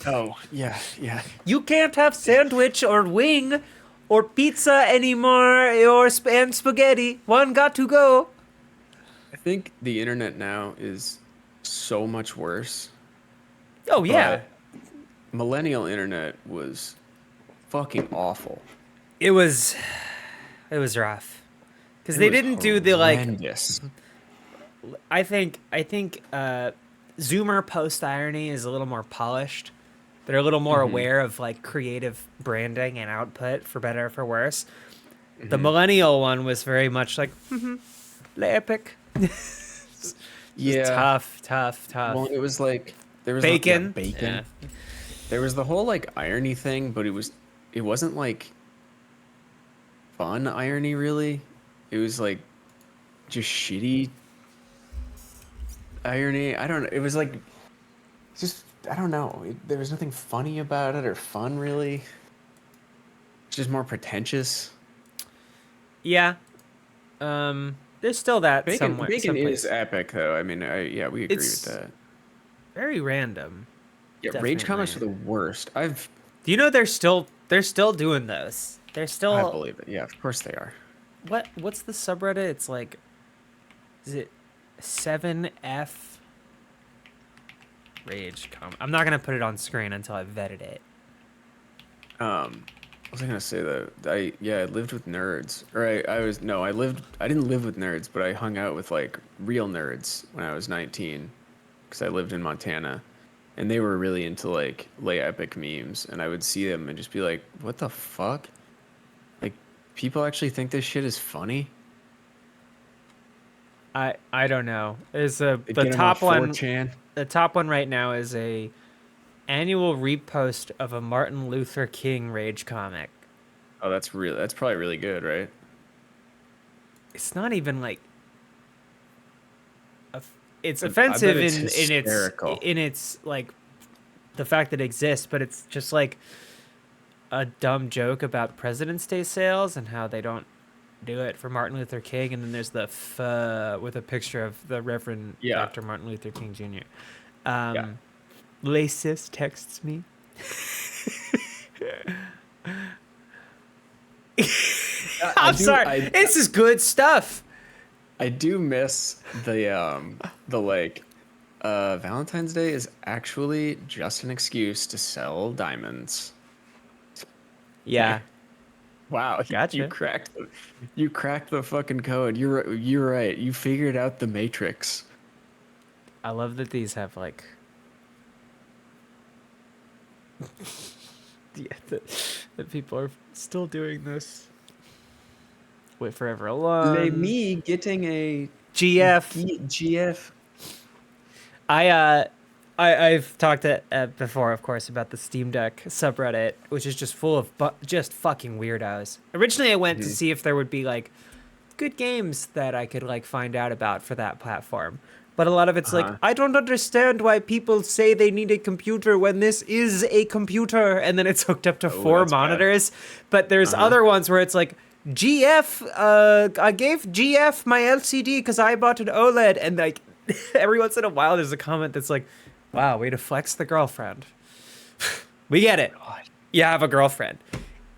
Oh yeah, yeah. You can't have sandwich or wing or pizza anymore, and spaghetti. One got to go. I think the internet now is so much worse. Oh yeah. But millennial internet was fucking awful. It was rough. Because they didn't do the like. Horrendous. I think Zoomer post irony is a little more polished. They're a little more aware of like creative branding and output, for better or for worse. The millennial one was very much like, epic. Yeah, tough. Well, it was like there was Bacon. Like, bacon. Yeah. There was the whole like irony thing, but it wasn't like fun irony really. It was like just shitty irony. I don't know. It was like just I don't know. There was nothing funny about it or fun really. It's just more pretentious. Yeah. There's still that Bacon is someplace. epic though. I mean, yeah, we agree with that. Very random. Yeah, Definitely. Rage comics are the worst. Do you know they're still doing those? They're still. I believe it. Yeah, of course they are. What's the subreddit? It's like, is it 7F Rage comic? I'm not gonna put it on screen until I vetted it. What was I gonna say though? I lived with nerds, or I didn't live with nerds, but I hung out with like real nerds when I was 19, because I lived in Montana, and they were really into like lay epic memes, and I would see them and just be like, what the fuck? Like, people actually think this shit is funny? I don't know. Is the Get 'em top on one? 4chan? The top one right now is a annual repost of a Martin Luther King Rage comic. Oh, that's probably really good, right? It's not even like. It's I bet offensive it's in its like the fact that it exists, but it's just like a dumb joke about President's Day sales and how they don't do it for Martin Luther King, and then there's the with a picture of the Reverend Dr. Martin Luther King Jr. Lacis texts me. I'm sorry. This is good stuff. I do miss the like Valentine's Day is actually just an excuse to sell diamonds. Yeah. Wow, Gotcha. you cracked the fucking code. You're right. You figured out the matrix. I love that these have like yeah, that people are still doing this. Wait forever alone. me getting a GF. I've talked before, of course, about the Steam Deck subreddit, which is just full of just fucking weirdos. Originally, I went to see if there would be like good games that I could like find out about for that platform. But a lot of it's like, I don't understand why people say they need a computer when this is a computer, and then it's hooked up to 4 monitors. But there's other ones where it's like, GF, I gave GF my LCD because I bought an OLED, and like every once in a while there's a comment that's like, wow, way to flex the girlfriend. We get it. You have a girlfriend.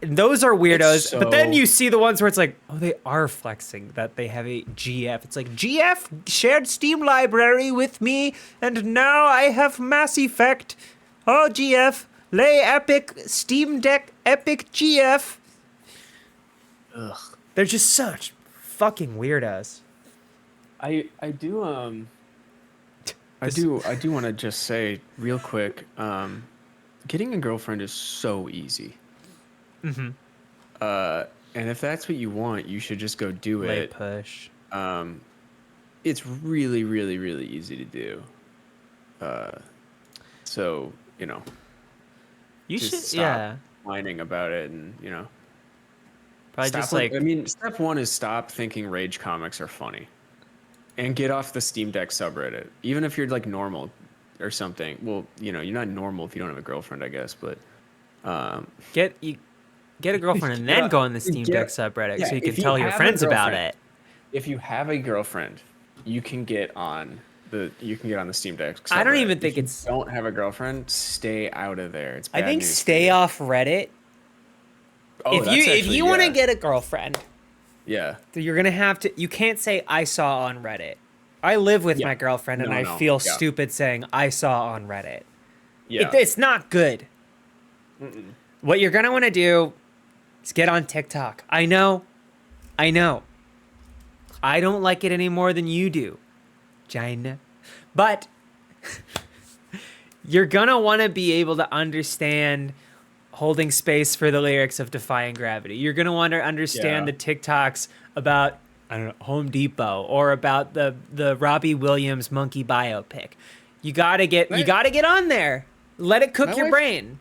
And those are weirdos, but then you see the ones where it's like, oh, they are flexing that they have a GF. It's like, GF shared Steam library with me, and now I have Mass Effect. Oh, GF, lay Epic, Steam Deck, Epic GF. Ugh. They're just such fucking weirdos. I do want to just say real quick, getting a girlfriend is so easy. Mm-hmm. And if that's what you want, you should just go do Lay it. push. It's really, really, really easy to do. So, you know, You just should, stop yeah. whining about it, and you know, Probably stop just like, I mean, step one is stop thinking rage comics are funny, and get off the Steam Deck subreddit. Even if you're like normal or something. Well, you know, you're not normal if you don't have a girlfriend, I guess. But get a girlfriend and then go on the Steam Deck subreddit so you can tell your friends about it. If you have a girlfriend, you can get on the Steam Deck subreddit. I don't even think if you don't have a girlfriend, stay out of there. It's bad I think news stay off Reddit. Oh, if you want to get a girlfriend, yeah, you're gonna have to. You can't say I saw on Reddit. I live with my girlfriend, and I feel stupid saying I saw on Reddit. Yeah, it's not good. Mm-mm. What you're gonna want to do is get on TikTok. I know. I don't like it any more than you do, Gina. But you're gonna want to be able to understand holding space for the lyrics of Defying Gravity. You're gonna want to understand the TikToks about, I don't know, Home Depot, or about the Robbie Williams monkey biopic. You gotta get on there. Let it cook your brain.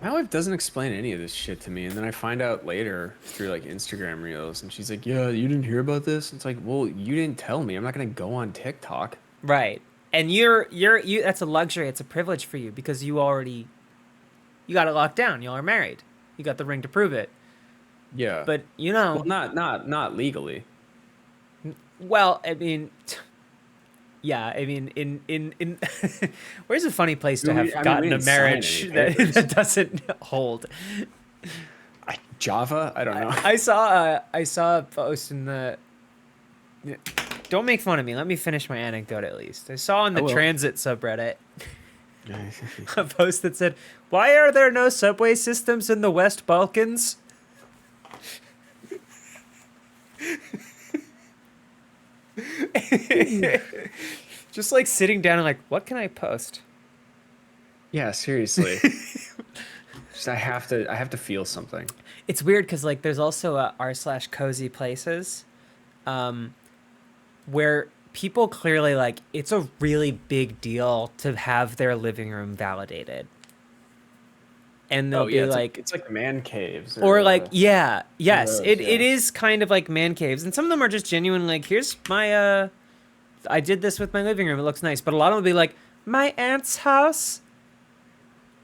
My wife doesn't explain any of this shit to me, and then I find out later through like Instagram reels, and she's like, "Yeah, you didn't hear about this?" It's like, well, you didn't tell me. I'm not gonna go on TikTok. Right, and you. That's a luxury. It's a privilege for you because you got it locked down. Y'all are married. You got the ring to prove it. Yeah, but you know, well, not legally. Well, I mean. Yeah, I mean, in where's a funny place to have gotten a marriage that doesn't hold? Java? I don't know. I saw a post in the. Don't make fun of me. Let me finish my anecdote at least. I saw on the transit subreddit a post that said, "Why are there no subway systems in the West Balkans?" Just like sitting down and like, what can I post? Yeah, seriously. Just I have to feel something. It's weird because like there's also r/cozy places, where people clearly like it's a really big deal to have their living room validated. And they'll be like, it's like man caves, or like, it is kind of like man caves, and some of them are just genuine. Like, here's my, I did this with my living room. It looks nice, but a lot of them will be like, my aunt's house,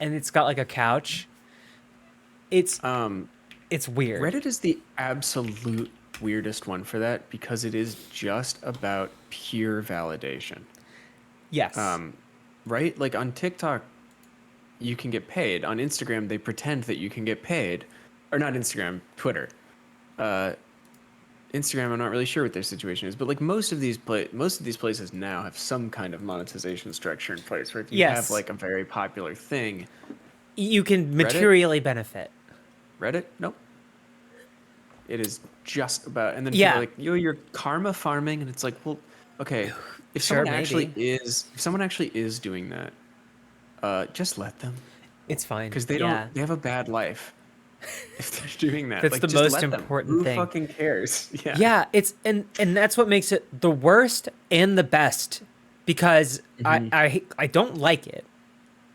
and it's got like a couch. It's weird. Reddit is the absolute weirdest one for that because it is just about pure validation. Yes. Right? Like on TikTok, you can get paid. On Instagram, they pretend that you can get paid. Or not Instagram, Twitter. Instagram, I'm not really sure what their situation is, but like most of these places now have some kind of monetization structure in place where if you have like a very popular thing, you can materially benefit. Reddit, nope. It is just about, and then people are like, you're karma farming, and it's like, well, okay, if someone actually is doing that, just let them. It's fine because they have a bad life. If they're doing that, that's like, the just most important thing. Who fucking cares? Yeah, it's and that's what makes it the worst and the best, because I don't like it,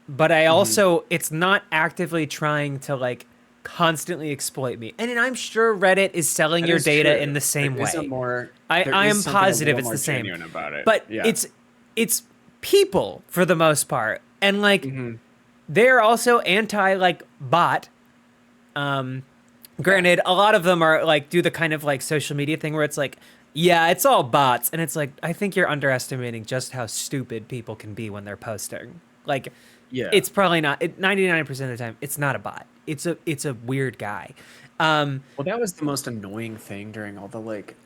but I also it's not actively trying to like constantly exploit me. And I'm sure Reddit is selling your data in the same way. I am positive it's the same about it. But it's people for the most part, and like they're also anti like bot. Granted, a lot of them are like do the kind of like social media thing where it's like, yeah, it's all bots, and it's like, I think you're underestimating just how stupid people can be when they're posting. Like, it's probably not 99% of the time. It's not a bot. It's a weird guy. Well, that was the most annoying thing during all the like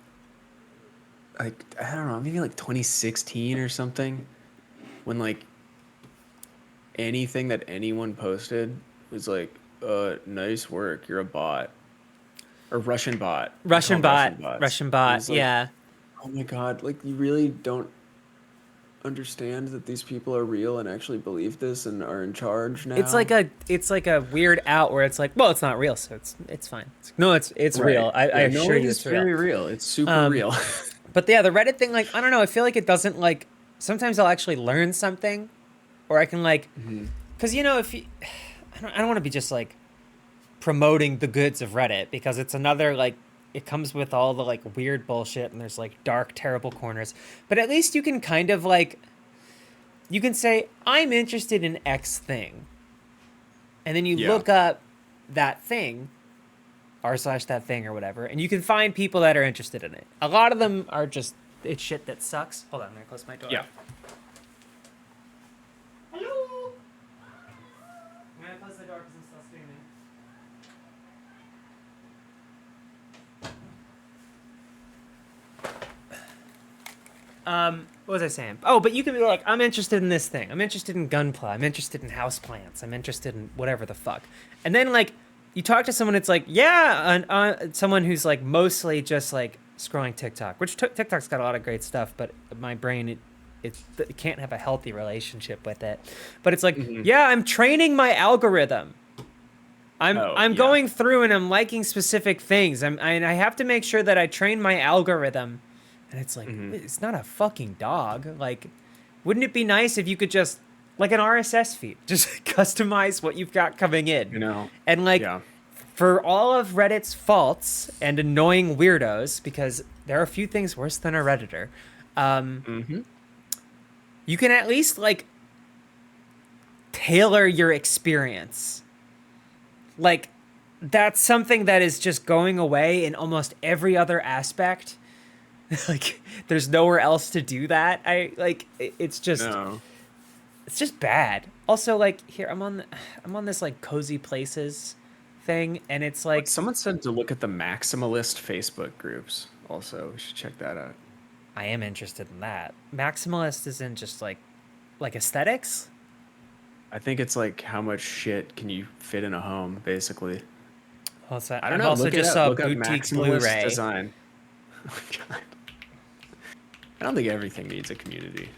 I don't know, maybe like 2016 or something, when like anything that anyone posted was like, nice work, you're a bot. Or Russian bot. Russian bot, like, yeah. Oh my god, like you really don't understand that these people are real and actually believe this and are in charge now? It's like a weird out where it's like, well, it's not real, so it's fine. No, it's right. real. I assure you it's real. Very real. It's super real. But yeah, the Reddit thing, like, I don't know, I feel like it doesn't like, sometimes I'll actually learn something, or I can like, because you know, if you, I don't want to be just like promoting the goods of Reddit, because it's another like, it comes with all the like weird bullshit and there's like dark, terrible corners, but at least you can kind of like, you can say, I'm interested in X thing, and then you look up that thing, r/that thing or whatever, and you can find people that are interested in it. A lot of them are just, it's shit that sucks. Hold on, I'm gonna close my door. Yeah. Hello. I'm gonna close the door because I'm still streaming. What was I saying? Oh, but you can be like, I'm interested in this thing. I'm interested in gunpla. I'm interested in houseplants. I'm interested in whatever the fuck. And then like, you talk to someone, it's like, yeah, someone who's like mostly just like scrolling TikTok, which TikTok's got a lot of great stuff, but my brain, it can't have a healthy relationship with it. But it's like, yeah, I'm training my algorithm. I'm going through and I'm liking specific things. I have to make sure that I train my algorithm. And it's like, it's not a fucking dog. Like, wouldn't it be nice if you could just, like an RSS feed, just customize what you've got coming in? You know, and like, for all of Reddit's faults and annoying weirdos, because there are a few things worse than a Redditor, you can at least like tailor your experience. Like, that's something that is just going away in almost every other aspect. Like, there's nowhere else to do that. It's just bad. Also, like, here I'm on this like cozy places thing, and it's like, someone said to look at the maximalist Facebook groups. Also, we should check that out. I am interested in that. Maximalist is in just like aesthetics. I think it's like how much shit can you fit in a home, basically. Also, I don't know. Also just saw look up boutique maximalist Blu-ray design. Oh my god. I don't think everything needs a community.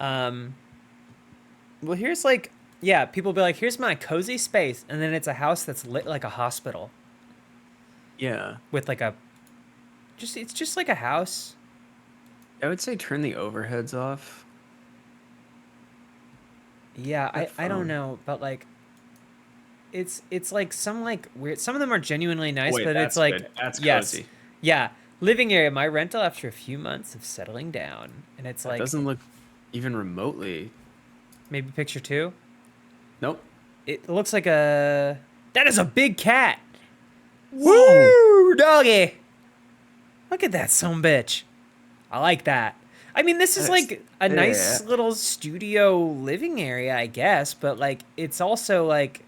Well, here's like, yeah, people be like, here's my cozy space, and then it's a house that's lit like a hospital. Yeah. With like it's just like a house. I would say turn the overheads off. Yeah, I don't know, but like, it's like some like weird. Some of them are genuinely nice, but it's like, good. That's Yes, cozy. yeah. Living area, my rental after a few months of settling down, and it's like, it doesn't look even remotely. Maybe picture 2. Nope. It looks like that is a big cat. Whoa. Woo, doggy. Look at that bitch. I like that. I mean, this is like a nice little studio living area, I guess, but like, it's also like,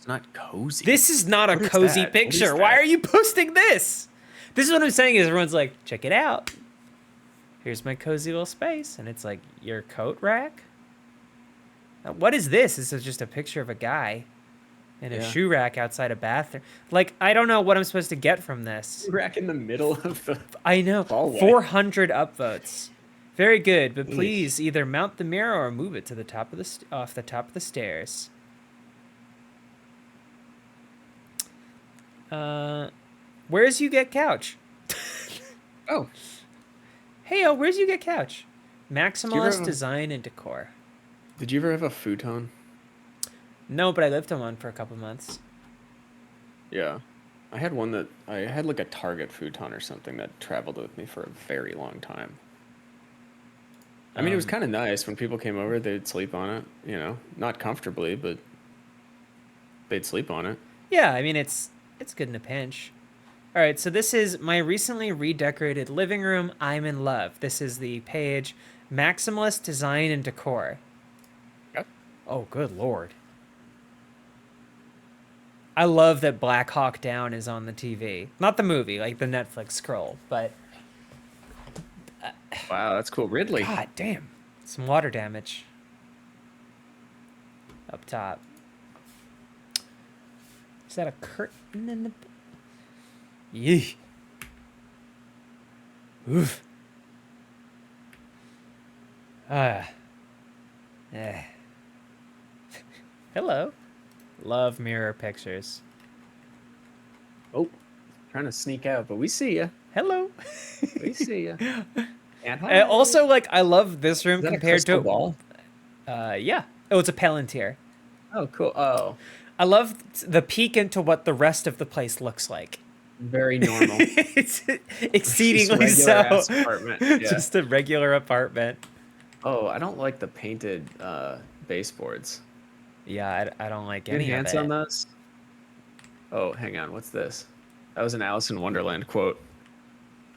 It's not cozy. This is not a What is cozy that? What picture. is Why that? are you posting this? This is what I'm saying is everyone's like, check it out. Here's my cozy little space. And it's like, your coat rack? What is this? This is just a picture of a guy in a shoe rack outside a bathroom. Like, I don't know what I'm supposed to get from this. Rack in the middle of the. I know. Hallway. 400 upvotes. Very good, but please either mount the mirror or move it to the top of the off the top of the stairs. Where's you get couch? Oh, Hey, where's you get couch? ever Maximalist have- design and decor. did you ever have a futon? No, but I lived on one for a couple months. Yeah, I had one that I had like a Target futon or something that traveled with me for a very long time. I mean, it was kind of nice when people came over; they'd sleep on it. You know, not comfortably, but they'd sleep on it. Yeah, I mean it's good in a pinch. All right, so this is my recently redecorated living room. I'm in love. This is the page Maximalist Design and Decor. Yep. Oh, good lord. I love that Black Hawk Down is on the TV. Not the movie, like the Netflix scroll, but Wow, that's cool. Ridley. god damn. Some water damage. Up top. Is that a curtain in the... Yee. Oof. Eh. Hello. Love mirror pictures. Oh, trying to sneak out, but we see you. Hello. We see you. And hi. Also, like, I love this room Is that a compared crystal to... ball? Yeah. Oh, it's a Palantir. Oh, cool. Oh, I love the peek into what the rest of the place looks like. very normal. It's exceedingly Just so. regular-ass apartment, yeah. Just a regular apartment. Oh, I don't like the painted baseboards. Yeah, I don't like Any any of hands it. on those? Oh, hang on. What's this? That was an Alice in Wonderland quote.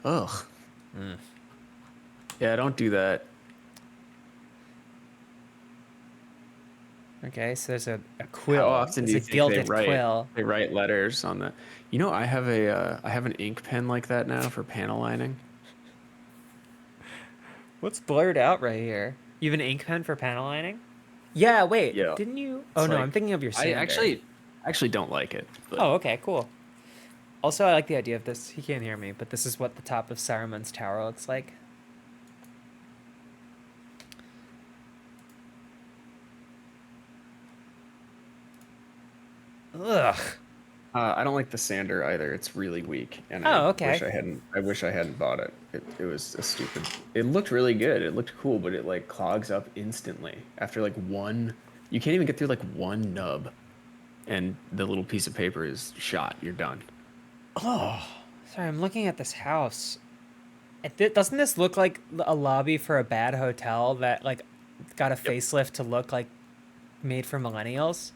Ugh. Yeah, don't do that. Okay, so there's a quill. How often do It's you a think gilded quill. they write letters on the? You know, I have an ink pen like that now for panel lining. What's blurred out right here? You have an ink pen for panel lining? Yeah, wait. Yeah. Didn't you? Oh, It's no, like- I'm thinking of your I sander. actually don't like it. But Oh, okay, cool. Also, I like the idea of this. He can't hear me, but this is what the top of Saruman's tower looks like. Ugh. I don't like the sander either. It's really weak, and Oh, okay. I wish I hadn't bought it. It was a stupid. It looked really good. It looked cool, but it like clogs up instantly after like one. You can't even get through like one nub, and the little piece of paper is shot. You're done. Sorry, I'm looking at this house. Doesn't this look like a lobby for a bad hotel that like got a facelift to look like made for millennials?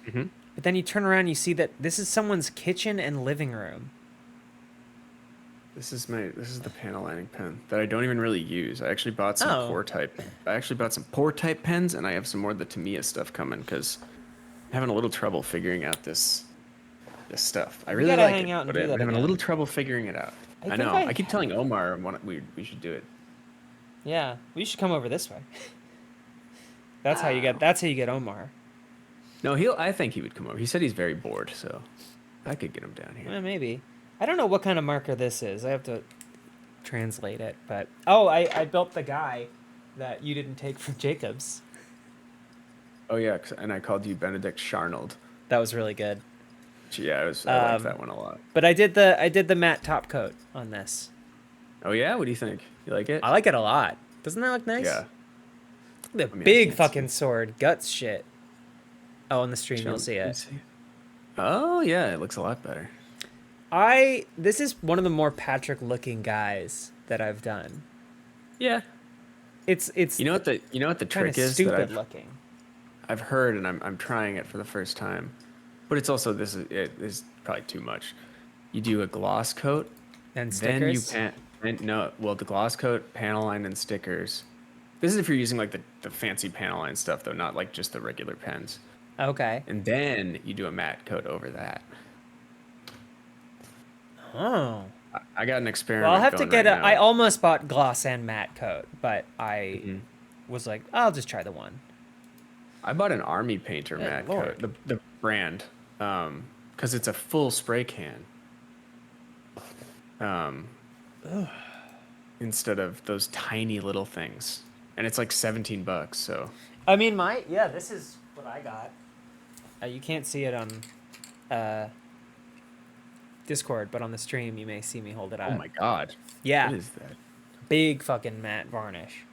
Mhm. But then you turn around and you see that this is someone's kitchen and living room. This is the panel lining pen that I don't even really use. I actually bought some Oh. pour type. I actually bought some pour type pens, and I have some more of the Tamiya stuff coming because I'm having a little trouble figuring out this stuff. I really gotta like hang it, out and but do I'm that having a again. little trouble figuring it out. I I think know. I I keep telling Omar we should do it. Yeah, we should come over this way. That's how you get Omar. No, I think he would come over. He said he's very bored, so I could get him down here. Well, maybe. I don't know what kind of marker this is. I have to translate it, but I built the guy that you didn't take from Jacobs. Oh yeah, and I called you Benedict Sharnold. That was really good. Yeah, I like that one a lot. But I did the matte top coat on this. Oh yeah, what do you think? You like it? I like it a lot. Doesn't that look nice? Yeah. The I mean, I big can't fucking sword, guts shit. Oh, on the stream you'll see Let me it. see. Oh yeah, it looks a lot better. This is one of the more Patrick looking guys that I've done. Yeah. It's You know what the kind trick of is stupid that looking. I've heard, and I'm trying it for the first time, but it's also it is probably too much. You do a gloss coat, And then you stickers. the gloss coat, panel line, and stickers. This is if you're using like the fancy panel line stuff though, not like just the regular pens. Okay. and then you do a matte coat over that. Oh. I got an experiment. Well, I'll have to going get right I now. almost bought gloss and matte coat, but I Mhm. was like, I'll just try the one. I bought an Army Painter Good matte Lord. coat, the brand, because it's a full spray can. Instead of those tiny little things, and it's like $17. So I mean, this is what I got. You can't see it on Discord, but on the stream you may see me hold it out. oh my god, Yeah. what is that? Big fucking matte varnish.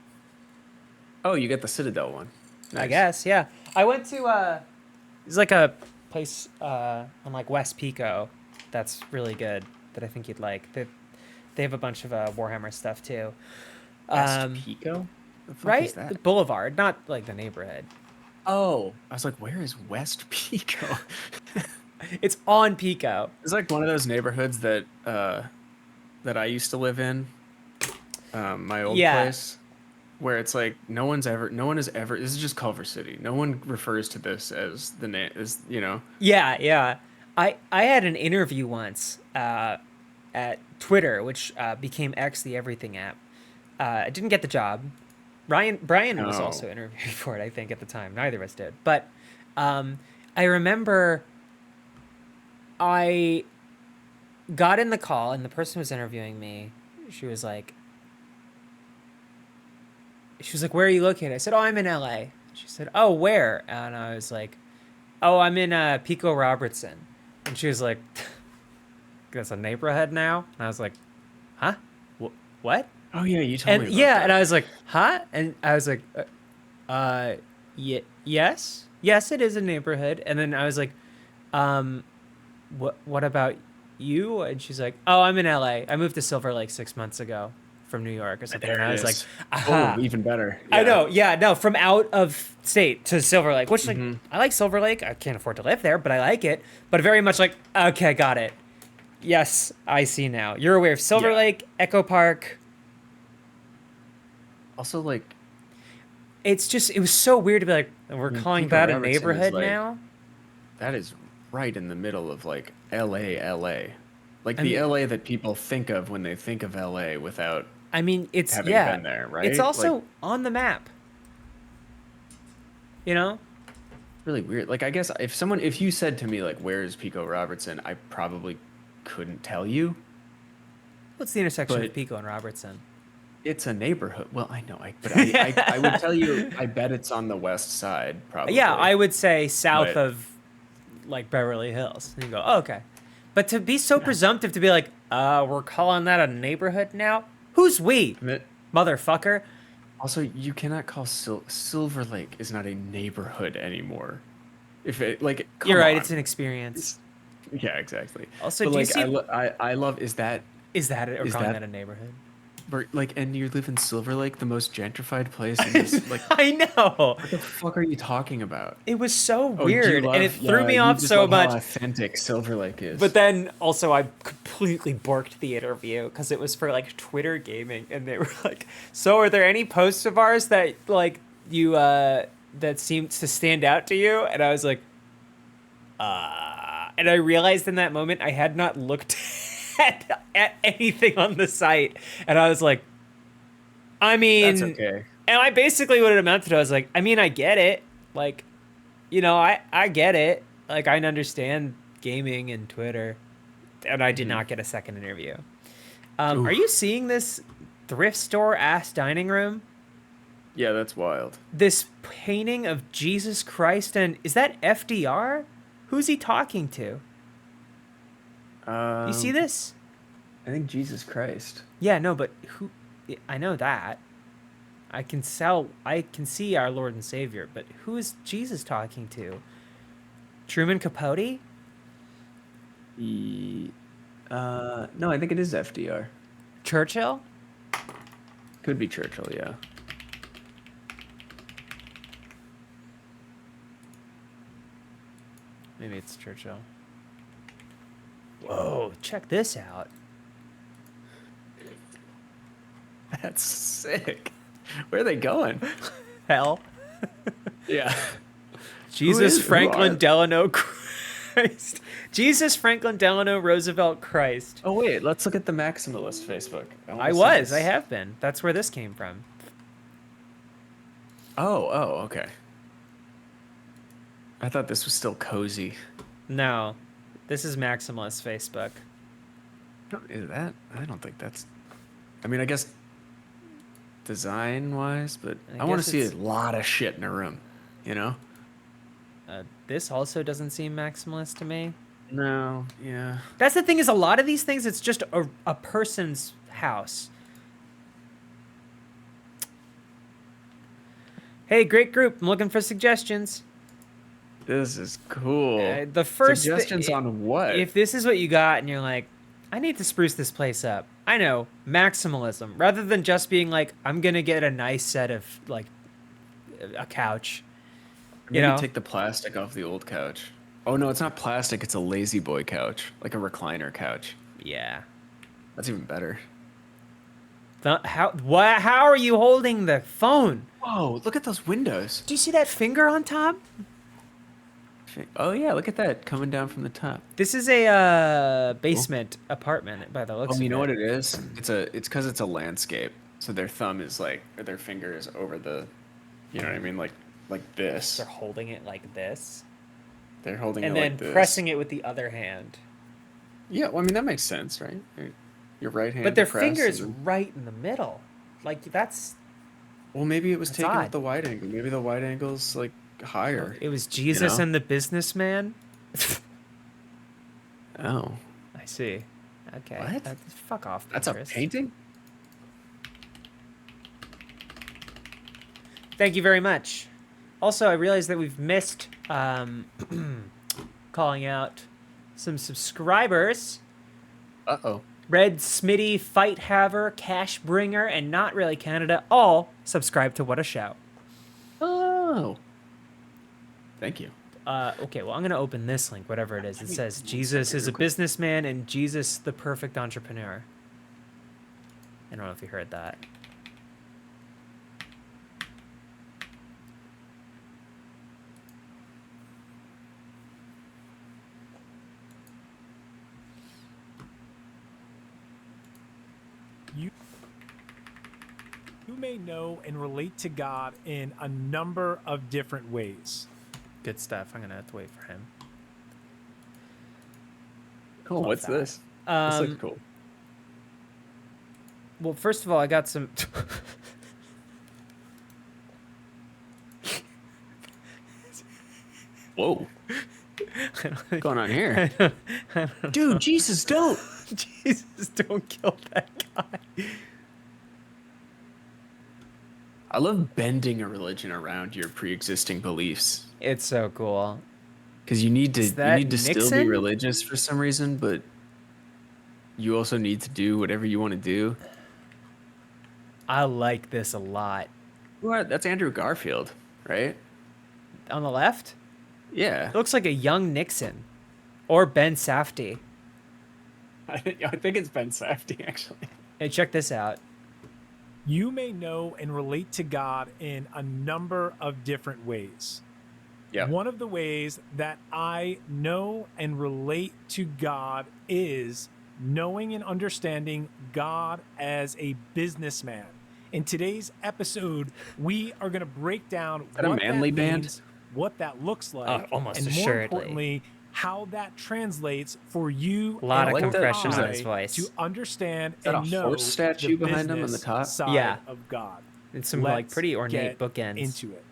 Oh, you got the Citadel one. I Nice. guess, yeah. I went to there's like a place on like West Pico that's really good that I think you'd like. They have a bunch of Warhammer stuff too. West Pico? The fuck Right? is that? The Boulevard, not like the neighborhood. Oh, I was like, where is West Pico? It's on Pico. It's like one of those neighborhoods that that I used to live in, my old Yeah. place, where it's like no one has ever. This is just Culver City. No one refers to this as the name, as you know. Yeah, yeah. I had an interview once at Twitter, which became X, the everything app. I didn't get the job. Brian was Oh. also interviewing for it, I think, at the time. Neither of us did. But I remember I got in the call, and the person who was interviewing me, she was like, where are you located? I said, oh, I'm in LA. She said, oh, where? And I was like, oh, I'm in Pico Robertson. And she was like, that's a neighborhood now? And I was like, huh? What? Oh yeah, you told And me. About yeah, that. and I was like, huh? And I was like, yes, it is a neighborhood. And then I was like, what about you? And she's like, oh, I'm in LA. I moved to Silver Lake 6 months ago from New York or something. There And I it was like, is. aha. Oh, even better. I Yeah. know, yeah, no, from out of state to Silver Lake, which like Mhm. I like Silver Lake. I can't afford to live there, but I like it. But very much like, okay, got it. Yes, I see now. You're aware of Silver Yeah. Lake, Echo Park. Also, like, It's just, it was so weird to be like, we're calling Pico that a Robertson is, neighborhood like, now. that is right in the middle of like LA. Like I the mean- LA that people think of when they think of LA without I mean, it's having yeah, been there, right? It's also Like, on the map. You know? really weird. Like, I guess if you said to me like, "Where is Pico Robertson?" I probably couldn't tell you. What's the intersection of But- Pico and Robertson? It's a neighborhood. Well, I know, but I would tell you. I bet it's on the west side, probably. Yeah, I would say south But- of like Beverly Hills. And you go, oh, okay. But to be so presumptive to be like, we're calling that a neighborhood now? Who's we? But Motherfucker. also, you cannot call Silver Lake is not a neighborhood anymore. If it like, come You're right, on. it's an experience. Yeah, exactly. Also, but do you like, see- I love is that Is that it? Or Is calling that- that a neighborhood? like, and you live in Silver Lake, the most gentrified place in this. Like, I know. what the fuck are you talking about? It was so Oh, do you weird, and it love- threw yeah, me you off just so love how much. authentic Silver Lake is. But then also I completely borked the interview because it was for like Twitter gaming, and they were like, "So are there any posts of ours that like you that seemed to stand out to you?" And I was like, and I realized in that moment I had not looked at anything on the site, and I was like, I mean, that's okay. and I basically what it amounted to, I was like, I mean, I get it. Like, you know, I get it. Like, I understand gaming and Twitter. And I did not get a second interview. Are you seeing this thrift store ass dining room? Yeah, that's wild. This painting of Jesus Christ, and is that FDR? Who's he talking to? You see this? I think Jesus Christ. Yeah, no, but who? I know that. I can see our Lord and Savior, but who is Jesus talking to? Truman Capote? No, I think it is FDR. Churchill? Could be Churchill, yeah. Maybe it's Churchill. Whoa, check this out. That's sick. Where are they going? Hell. Yeah. Jesus Who Franklin are- Delano Christ. Jesus Franklin Delano Roosevelt Christ. Oh wait, let's look at the Maximalist Facebook. I have been. That's where this came from. Oh, okay. I thought this was still cozy. No, this is Maximalist Facebook. Is that? I don't think that's. I mean, I guess design-wise, but I want to guess see a it's- lot of shit in a room. You know? This also doesn't seem maximalist to me. No. Yeah. That's the thing, is a lot of these things, it's just a person's house. Hey, great group. I'm looking for suggestions. This is cool. The first suggestions on what? If this is what you got and you're like, I need to spruce this place up. I know, maximalism. Rather than just being like, I'm going to get a nice set of, like, a couch. Maybe know? take the plastic off the old couch. Oh no, it's not plastic. It's a lazy boy couch, like a recliner couch. Yeah. That's even better. How are you holding the phone? Whoa! Look at those windows. Do you see that finger on top? Oh yeah, look at that coming down from the top. This is a basement apartment by the looks Oh, of it. you know what it is? It's because it's a landscape. So their thumb is like, or their finger is over the, you know what I mean, like this. They're holding it like this. They're holding And it then like this. pressing it with the other hand. Yeah, well, I mean that makes sense, right? Your right hand. But their to press finger is and then- right in the middle. Like, that's... Well, maybe it was That's taken odd. with the wide angle. Maybe the wide angle's like higher. It was Jesus know? and the businessman? Oh, I see. Okay. What? Fuck off, that's a Pinterest. painting? Thank you very much. Also, I realized that we've missed calling out some subscribers. Uh-oh. Red Smitty, Fight Haver, Cash Bringer, and Not Really Canada all subscribe to What a Show. Oh. Thank you. Okay, well, I'm going to open this link, whatever it is. It says, Jesus is a businessman and Jesus the perfect entrepreneur. I don't know if you heard that. You may know and relate to God in a number of different ways. Good stuff. I'm going to have to wait for him. Cool. What's that. this? This looks cool. Well, first of all, I got some... Whoa. What's going on here? Dude, Jesus, don't. Jesus, don't kill that guy. I love bending a religion around your pre-existing beliefs. It's so cool. Because you need Is to that still be Nixon? religious for some reason, but you also need to do whatever you want to do. I like this a lot. What? That's Andrew Garfield, right? On the left, Yeah. it looks like a young Nixon. Or Ben Safdie. I think it's Ben Safdie, actually. Hey, check this out. You may know and relate to God in a number of different ways. Yeah. One of the ways that I know and relate to God is knowing and understanding God as a businessman. In today's episode, we are going to break down that a what Manly that band? means, what that looks like, almost and more assuredly. importantly, how that translates for you A lot and of like that. compression on I his voice. to understand that and a know horse statue the behind him on the business top? side Yeah. of God. And some like Let's pretty ornate get bookends. into it.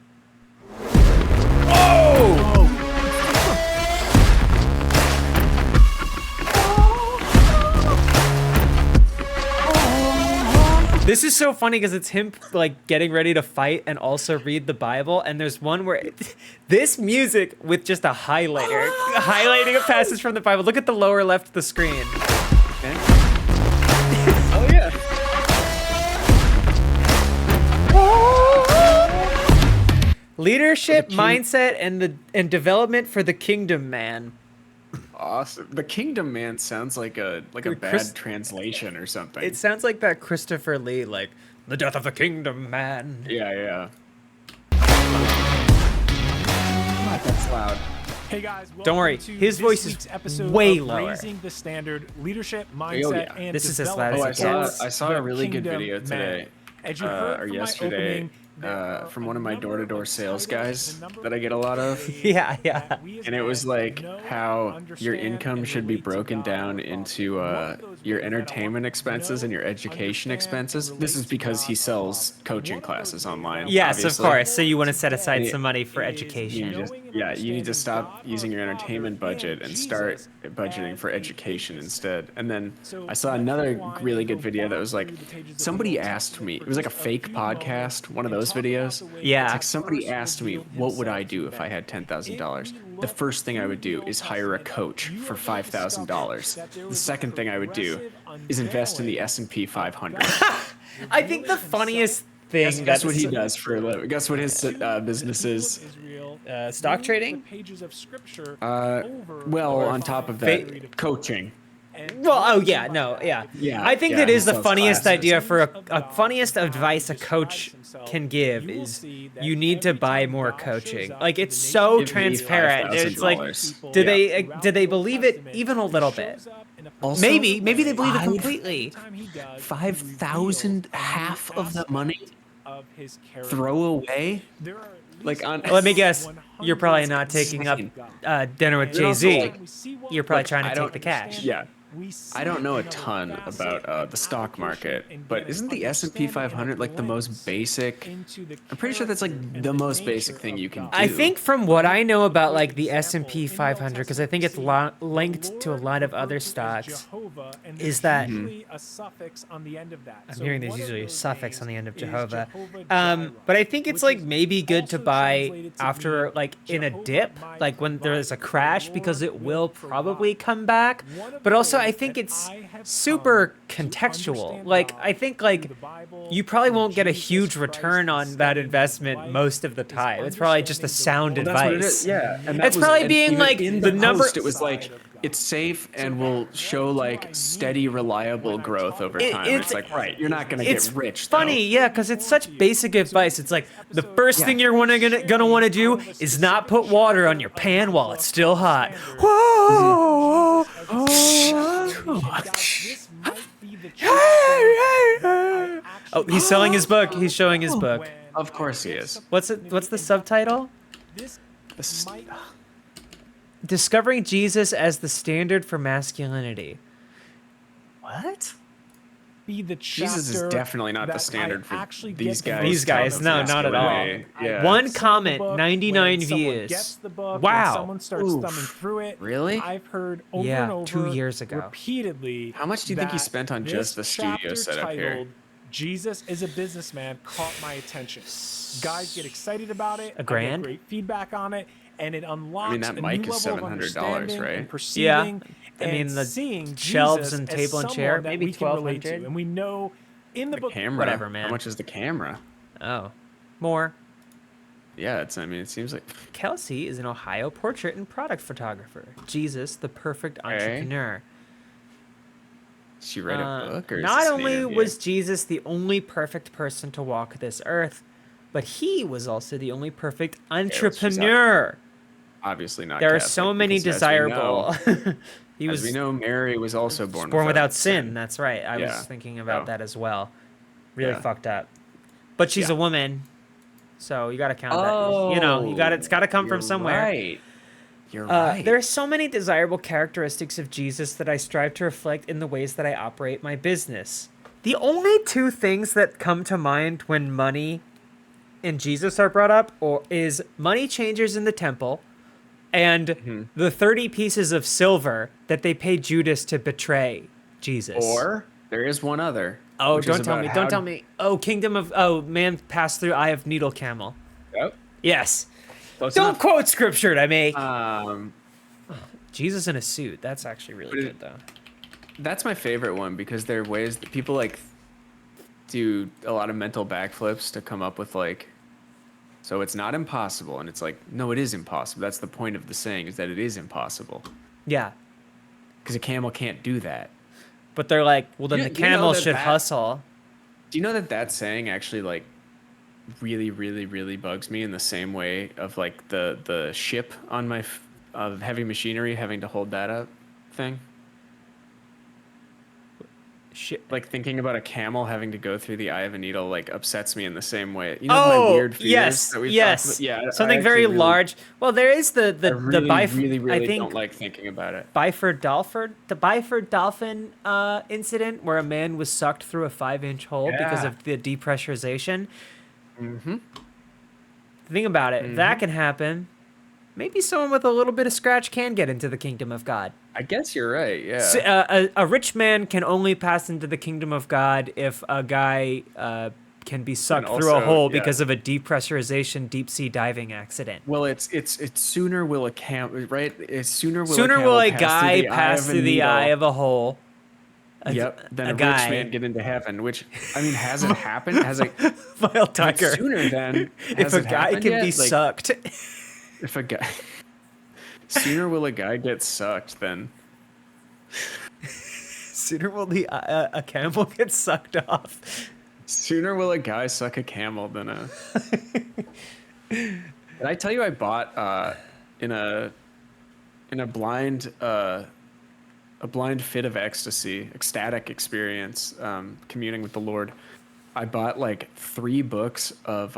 This is so funny because it's him like getting ready to fight and also read the Bible. And there's one where this music with just a highlighter, highlighting a passage from the Bible. Look at the lower left of the screen. Oh, yeah. Leadership, The king- mindset, and development for the kingdom man. Awesome. The Kingdom Man sounds like a bad Chris- translation or something. It sounds like that Christopher Lee, like the death of the kingdom man. yeah. What the loud. Hey guys, Don't worry, welcome to his this voice is week's episode way of lower. Raising the Standard Leadership Oh, Mindset yeah. and This is as loud Development as it gets. I saw a the really good Kingdom video today, Man. As you heard or from my yesterday, opening, there are from a one of my number door-to-door of sales titles, guys a number that I of get a lot of. ways Yeah. that we as And it was men like know, how your understand, income and should be relate to broken God down our Father. into One of those your ways that I entertainment want expenses and your know, education understand, expenses. and This relate is to because God he our sells Father. coaching One of those classes ways that I online. want Yes, obviously. of course. So you want to set aside And it- some money for is education. knowing and You need to understanding stop God using our your Father entertainment budget and start Jesus budgeting as for a education businessman. instead. And then So I saw let's another rewind really and good go video that back was like through the pages of the somebody Old asked Testament me. for It was like a just fake few podcast, moments one of and those talk about videos. the way Yeah. It's God like somebody first asked me, revealed what would I himself do to if I them. had $10,000? If we The look first thing I through would the do Old is hire a Testament, coach you for are going to discover $5,000. that there The was a second thing I would do progressive is invest in the unveiling S&P of 500. God I think the revealing funniest himself thing Guess what he that's does for a living? Guess what his to the business people of is? Israel stock through trading? the pages of Scripture Uh, over well, a on top of long that, period of time. coaching. And Well, what oh I yeah, mean by no, that yeah. Yeah, I think yeah, that he is the sells funniest classes. idea for of a God funniest and how he advice a describes coach himself, can give you will is see that you need to every buy time more God coaching. shows up Like to it's the so nation of Israel, transparent. It's like, people do Yeah. they throughout do they the Old believe it Testament, even a he little shows bit? up in a Also, particular Maybe they way, believe it I would- and every completely. time he does, he 5,000, reveals a new half of the money aspect of his character. throw away? There are at Like, least on- Let me guess. 100 You're probably not taking up dinner with And Jay Z. every time we see one, You're probably Look, trying to I take don't- the cash. Yeah. we see I don't know a another ton facet about and the stock application market, and but get an isn't the S&P understanding and a 500 like the most glimpse basic? into the I'm pretty sure that's like character and the most basic nature thing of you can God. do. I think from what I know about like the Example, S&P in the Old 500, because I think it's Testament, we see linked the to a Lord lot of referred other to as stocks. Jehovah, and is there's that- usually a suffix on the end of that. I'm So hearing there's one of usually a those suffix on the names end of is Jehovah. Jireh, But I think it's which like is maybe good to also buy translated to after mean like in a Jehovah dip, my like when there is a provider. crash, The because Lord it will provide. probably come back. One of But the also I ways think that it's I have super come to contextual. understand Like God I think through like the Bible, you probably through won't get a Jesus huge Christ, return and on that studying his investment life, most of the is time. It's probably just a understanding sound the Well, that's what it advice. is. Yeah, and that It's was- probably and being even like in the number. post, it was like it's safe and will show like steady, reliable growth over It- time. it's- It's like right, you're not gonna It's get rich. funny, yeah, because it's such basic advice. It's like the first thing you're gonna want to do is not put water on your pan while it's still hot. Whoa! Oh, he's selling his book. He's showing his book. Of course he is. What's it? What's the subtitle? Discovering Jesus as the standard for masculinity. What? Be the Jesus is chapter definitely not the that standard I for actually these get the guys. most These guys, comments no, on not at all. masculinity. Yeah. One Sell the comment, book, 99 when someone views. gets the book, Wow. when someone starts Oof. thumbing through it. Really? I've heard over Yeah, and over 2 years ago. repeatedly. How much do you think he that spent on this just the studio chapter setup here? titled, Jesus is a businessman caught my attention. Guys get excited about it. A I grand? get great feedback on it, and it unlocks that a mic new is level of $700, understanding right? and perceiving. I mean, and the seeing shelves Jesus and as table and someone chair, that maybe we can relate to. 1200. And we know in the The book, camera. Whatever, man. How much is the camera? Oh, more. Yeah, it's. I mean, it seems like. Kelsey is an Ohio portrait and product photographer. Jesus, the perfect Okay. entrepreneur. Did she write a book, or is Not this an only interview? was Jesus the only perfect person to walk this earth, but he was also the only perfect she's out. entrepreneur. obviously not. There are Catholic, so many because, as we know- desirable. He As was we know, Mary was also born without sin. That's right. I Yeah. was thinking about Oh. that as well. Really Yeah. fucked up. But she's Yeah. a woman, so you got to count that. You know, it's got to come from you're somewhere. Right. You're right. There are so many desirable characteristics of Jesus that I strive to reflect in the ways that I operate my business. The only two things that come to mind when money and Jesus are brought up is money changers in the temple and the 30 pieces of silver that they paid Judas to betray Jesus. Or there is one other. Oh, which is don't tell about me. how- Don't tell me. Oh, man passed through eye of needle camel. Yep. Yes. Close Don't enough. quote scripture to me. Um, Jesus in a suit. That's actually really But it- good, though. that's my favorite one because there are ways that people like do a lot of mental backflips to come up with like. So it's not impossible, and it's like, no, it is impossible. That's the point of the saying, is that it is impossible. Yeah. Because a camel can't do that. But they're like, well, then You- the you know camel that should that- hustle. Do you know that that saying actually like really, really, really bugs me in the same way of like the ship on my of heavy machinery having to hold that up thing. Shit. Like thinking about a camel having to go through the eye of a needle like upsets me in the same way. You know my weird fears yes, that we've yes. talked about? Yeah, Something I very actually really, large. Well, there is the really I think don't like thinking about it. the Byford dolphin incident where a man was sucked through a 5-inch hole because Yeah. of the depressurization. Mm-hmm. Think about it. That can happen. Maybe someone with a little bit of scratch can get into the kingdom of God. I guess you're right. Yeah. A rich man can only pass into the kingdom of God if a guy can be sucked through a also, hole yeah. because of a depressurization deep sea diving accident. Well, it's sooner will a camel right? It's sooner Sooner will will a a guy camel pass through the eye of a hole. Then a rich guy. man get into heaven, which I mean, has it happened? Has it? Wild tiger. Sooner than If has a it guy happened can yet? be Like, sucked. if a guy, sooner will a guy get sucked than. Sooner will a camel get sucked off. Sooner will a guy suck a camel than a. Did I tell you I bought in a blind fit of ecstasy, ecstatic experience, communing with the Lord. I bought like 3 books of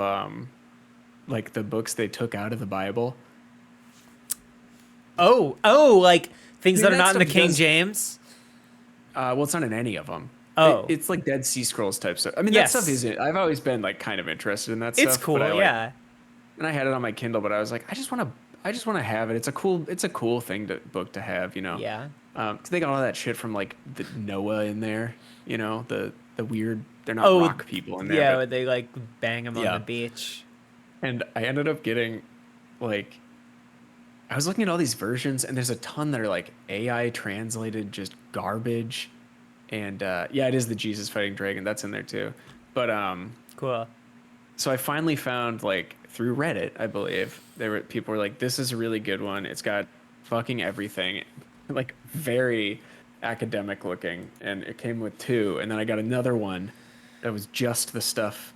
like the books they took out of the Bible. Oh, like things that are that not in the stuff King does- James. Well, it's not in any of them. Oh. It's like Dead Sea Scrolls type stuff. I mean, Yes. that stuff isn't. I've always been like kind of interested in that stuff. It's cool, but I, like, yeah. And I had it on my Kindle, but I was like, I just want to have it. It's a cool thing book to have, you know. Yeah. 'Cause they got all that shit from like the Noah in there, you know, the weird. They're not Oh, rock people in there. Yeah, but- where they like bang him Yeah. on the beach. and I ended up getting like. I was looking at all these versions, and there's a ton that are like AI translated, just garbage. And yeah, it is the Jesus fighting dragon. That's in there too. But Cool. so I finally found like through Reddit, I believe people were like, "This is a really good one. It's got fucking everything, like very academic looking." And it came with 2, and then I got another one that was just the stuff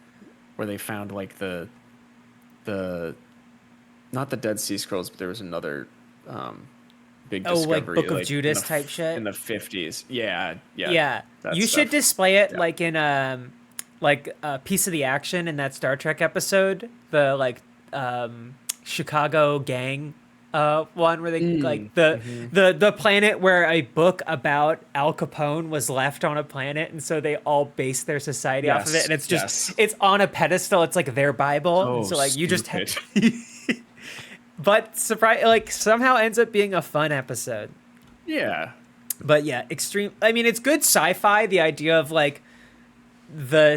where they found like the not the Dead Sea Scrolls, but there was another big Oh, like discovery, Book of in Judas the type shit? in the 50s. Yeah. Yeah. that You stuff. should display it Yeah. like in like a piece of the action in that Star Trek episode, the like Chicago gang one where they like the planet where a book about Al Capone was left on a planet, and so they all base their society off of it, and it's just it's on a pedestal. It's like their Bible. Oh, and so like you just stupid. but like somehow ends up being a fun episode. Yeah. But yeah, extreme. I mean, it's good sci-fi. The idea of like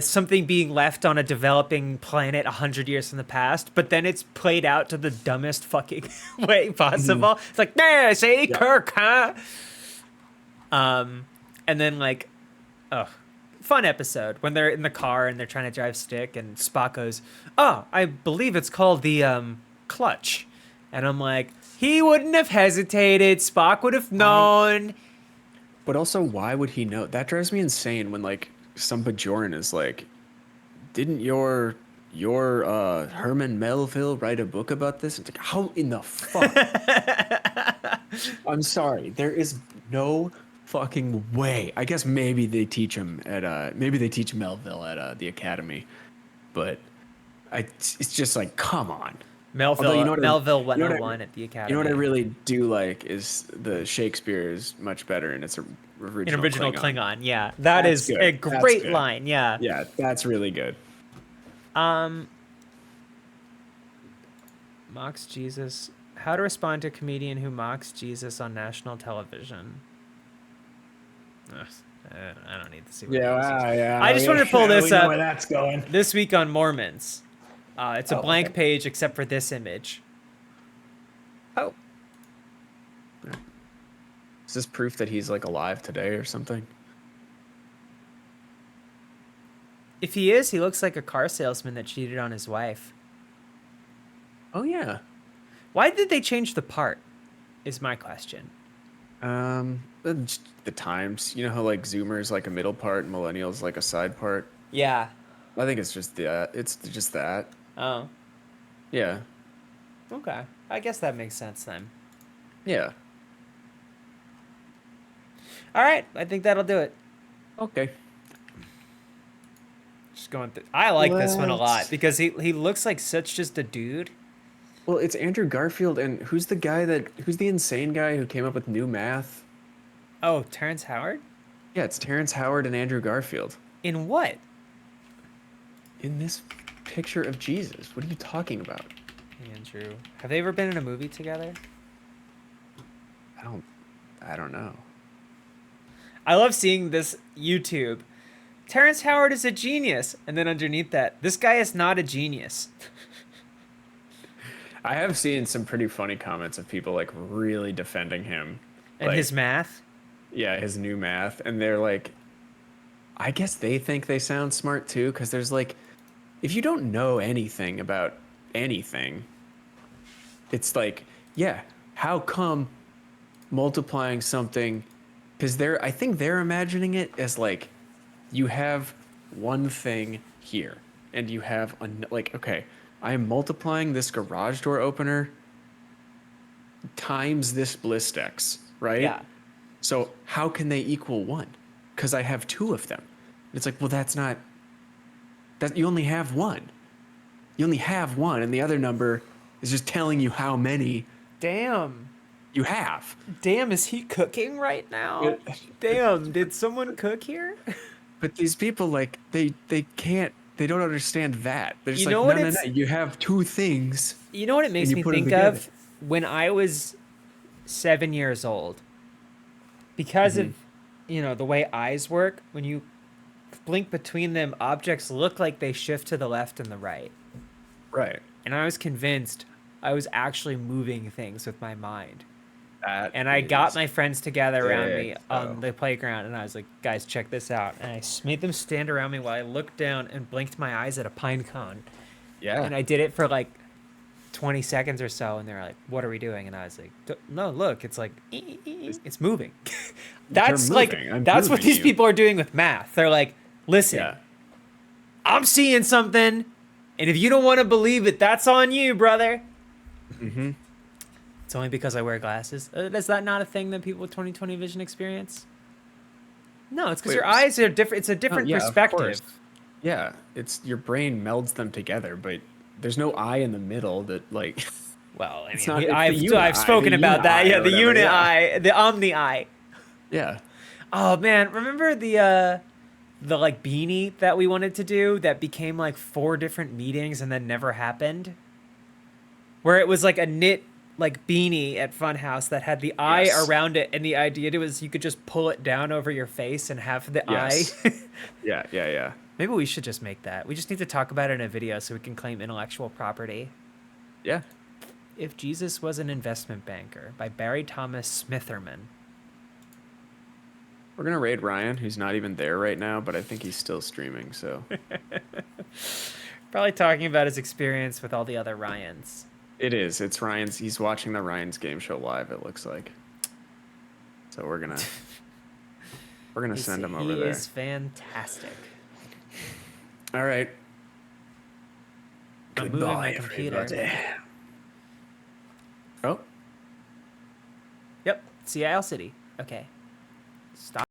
something being left on a developing planet 100 years in the past, but then it's played out to the dumbest fucking way possible. It's like, there, say Kirk, huh? And then like, fun episode when they're in the car and they're trying to drive stick, and Spock goes, "Oh, I believe it's called the clutch," and I'm like, he wouldn't have hesitated. Spock would have known. But also, why would he know? That drives me insane when like some Bajoran is like, "Didn't your Herman Melville write a book about this?" It's like, how in the fuck? I'm sorry, there is no fucking way. I guess maybe they teach him at maybe they teach Melville at the academy, but it's just like, come on. Melville, Although, you know what I- Melville you know what I- 101 at the academy. You know what I really do like is the Shakespeare is much better, and it's An original original Klingon. Klingon, yeah. That That's is good. a That's great good. line, yeah. Yeah, that's really good. Mocks Jesus. How to respond to a comedian who mocks Jesus on national television. Ugh, I don't need to see what this is. Yeah. I just wanted to pull this we know up. where that's going. This week on Mormons. It's a blank okay. page except for this image. Oh. Is this proof that he's like alive today or something? If he is, he looks like a car salesman that cheated on his wife. Oh yeah. Why did they change the part? Is my question. The times. You know how like Zoomer's like a middle part and Millennials like a side part. Yeah. I think it's just that. It's just that. Oh, Yeah. okay. I guess that makes sense then. Yeah. All right, I think that'll do it. Okay. Just going through. I like this one a lot Let's- because he looks like such just a dude. Well, it's Andrew Garfield, and who's the insane guy who came up with new math? Oh, Terrence Howard? Yeah, it's Terrence Howard and Andrew Garfield. In what? In this picture of Jesus. What are you talking about? Andrew. Have they ever been in a movie together? I don't know. I love seeing this YouTube. Terrence Howard is a genius. And then underneath that, this guy is not a genius. I have seen some pretty funny comments of people like really defending him. And like, his math? Yeah, his new math. And they're like, I guess they think they sound smart too, because there's like, if you don't know anything about anything, it's like, yeah, how come multiplying something? Because I think they're imagining it as like, you have one thing here, and you have like, okay, I am multiplying this garage door opener times this Blistex, right? Yeah. So how can they equal 1? Because I have 2 of them. It's like, well, that's not. That you only have 1. You only have 1, and the other number is just telling you how many Damn. you have. Damn, is he cooking right now? Damn, did someone cook here? But these people, like, they can't. They don't understand that. They're just You like, know no, what no, it's- no. You have 2 things. You know what it makes you me put 'em think together. of? When I was 7 years old. Because of, the way eyes work, when you blink between them, objects look like they shift to the left and the right. Right. And I was convinced I was actually moving things with my mind. That And I got is my friends together around me sick, on though. the playground, and I was like, guys, check this out. And I made them stand around me while I looked down and blinked my eyes at a pine cone. Yeah. And I did it for like 20 seconds or so, and they're like, what are we doing? And I was like, no, look, it's like, it's moving. That's like, moving. I'm that's what moving these you. people are doing with math. They're like, listen, Yeah. I'm seeing something, and if you don't want to believe it, that's on you, brother. Mm-hmm. It's only because I wear glasses. Is that not a thing that people with 20/20 vision experience? No, it's because your eyes are different. It's a different yeah, of perspective. course. Yeah, it's your brain melds them together, but there's no eye in the middle that like. Well, I It's mean, not- it's the I've unit eye, spoken the about unit that. eye Yeah, or the whatever, unit yeah. eye, the omni eye. Yeah. Oh man, remember the like beanie that we wanted to do that became like 4 different meetings and then never happened? Where it was like a knit like beanie at Funhouse that had the eye Yes. around it, and the idea was you could just pull it down over your face and have the Yes. eye. Yeah. Maybe we should just make that. We just need to talk about it in a video so we can claim intellectual property. Yeah. If Jesus Was an Investment Banker by Barry Thomas Smitherman. We're gonna raid Ryan, who's not even there right now, but I think he's still streaming. So Probably talking about his experience with all the other Ryans. it is. It's Ryan's. He's watching the Ryan's game show live. It looks like. So we're gonna send him over He there. is fantastic. All right. I'm moving my computer. Oh. Yep, Seattle City. Okay. Stop.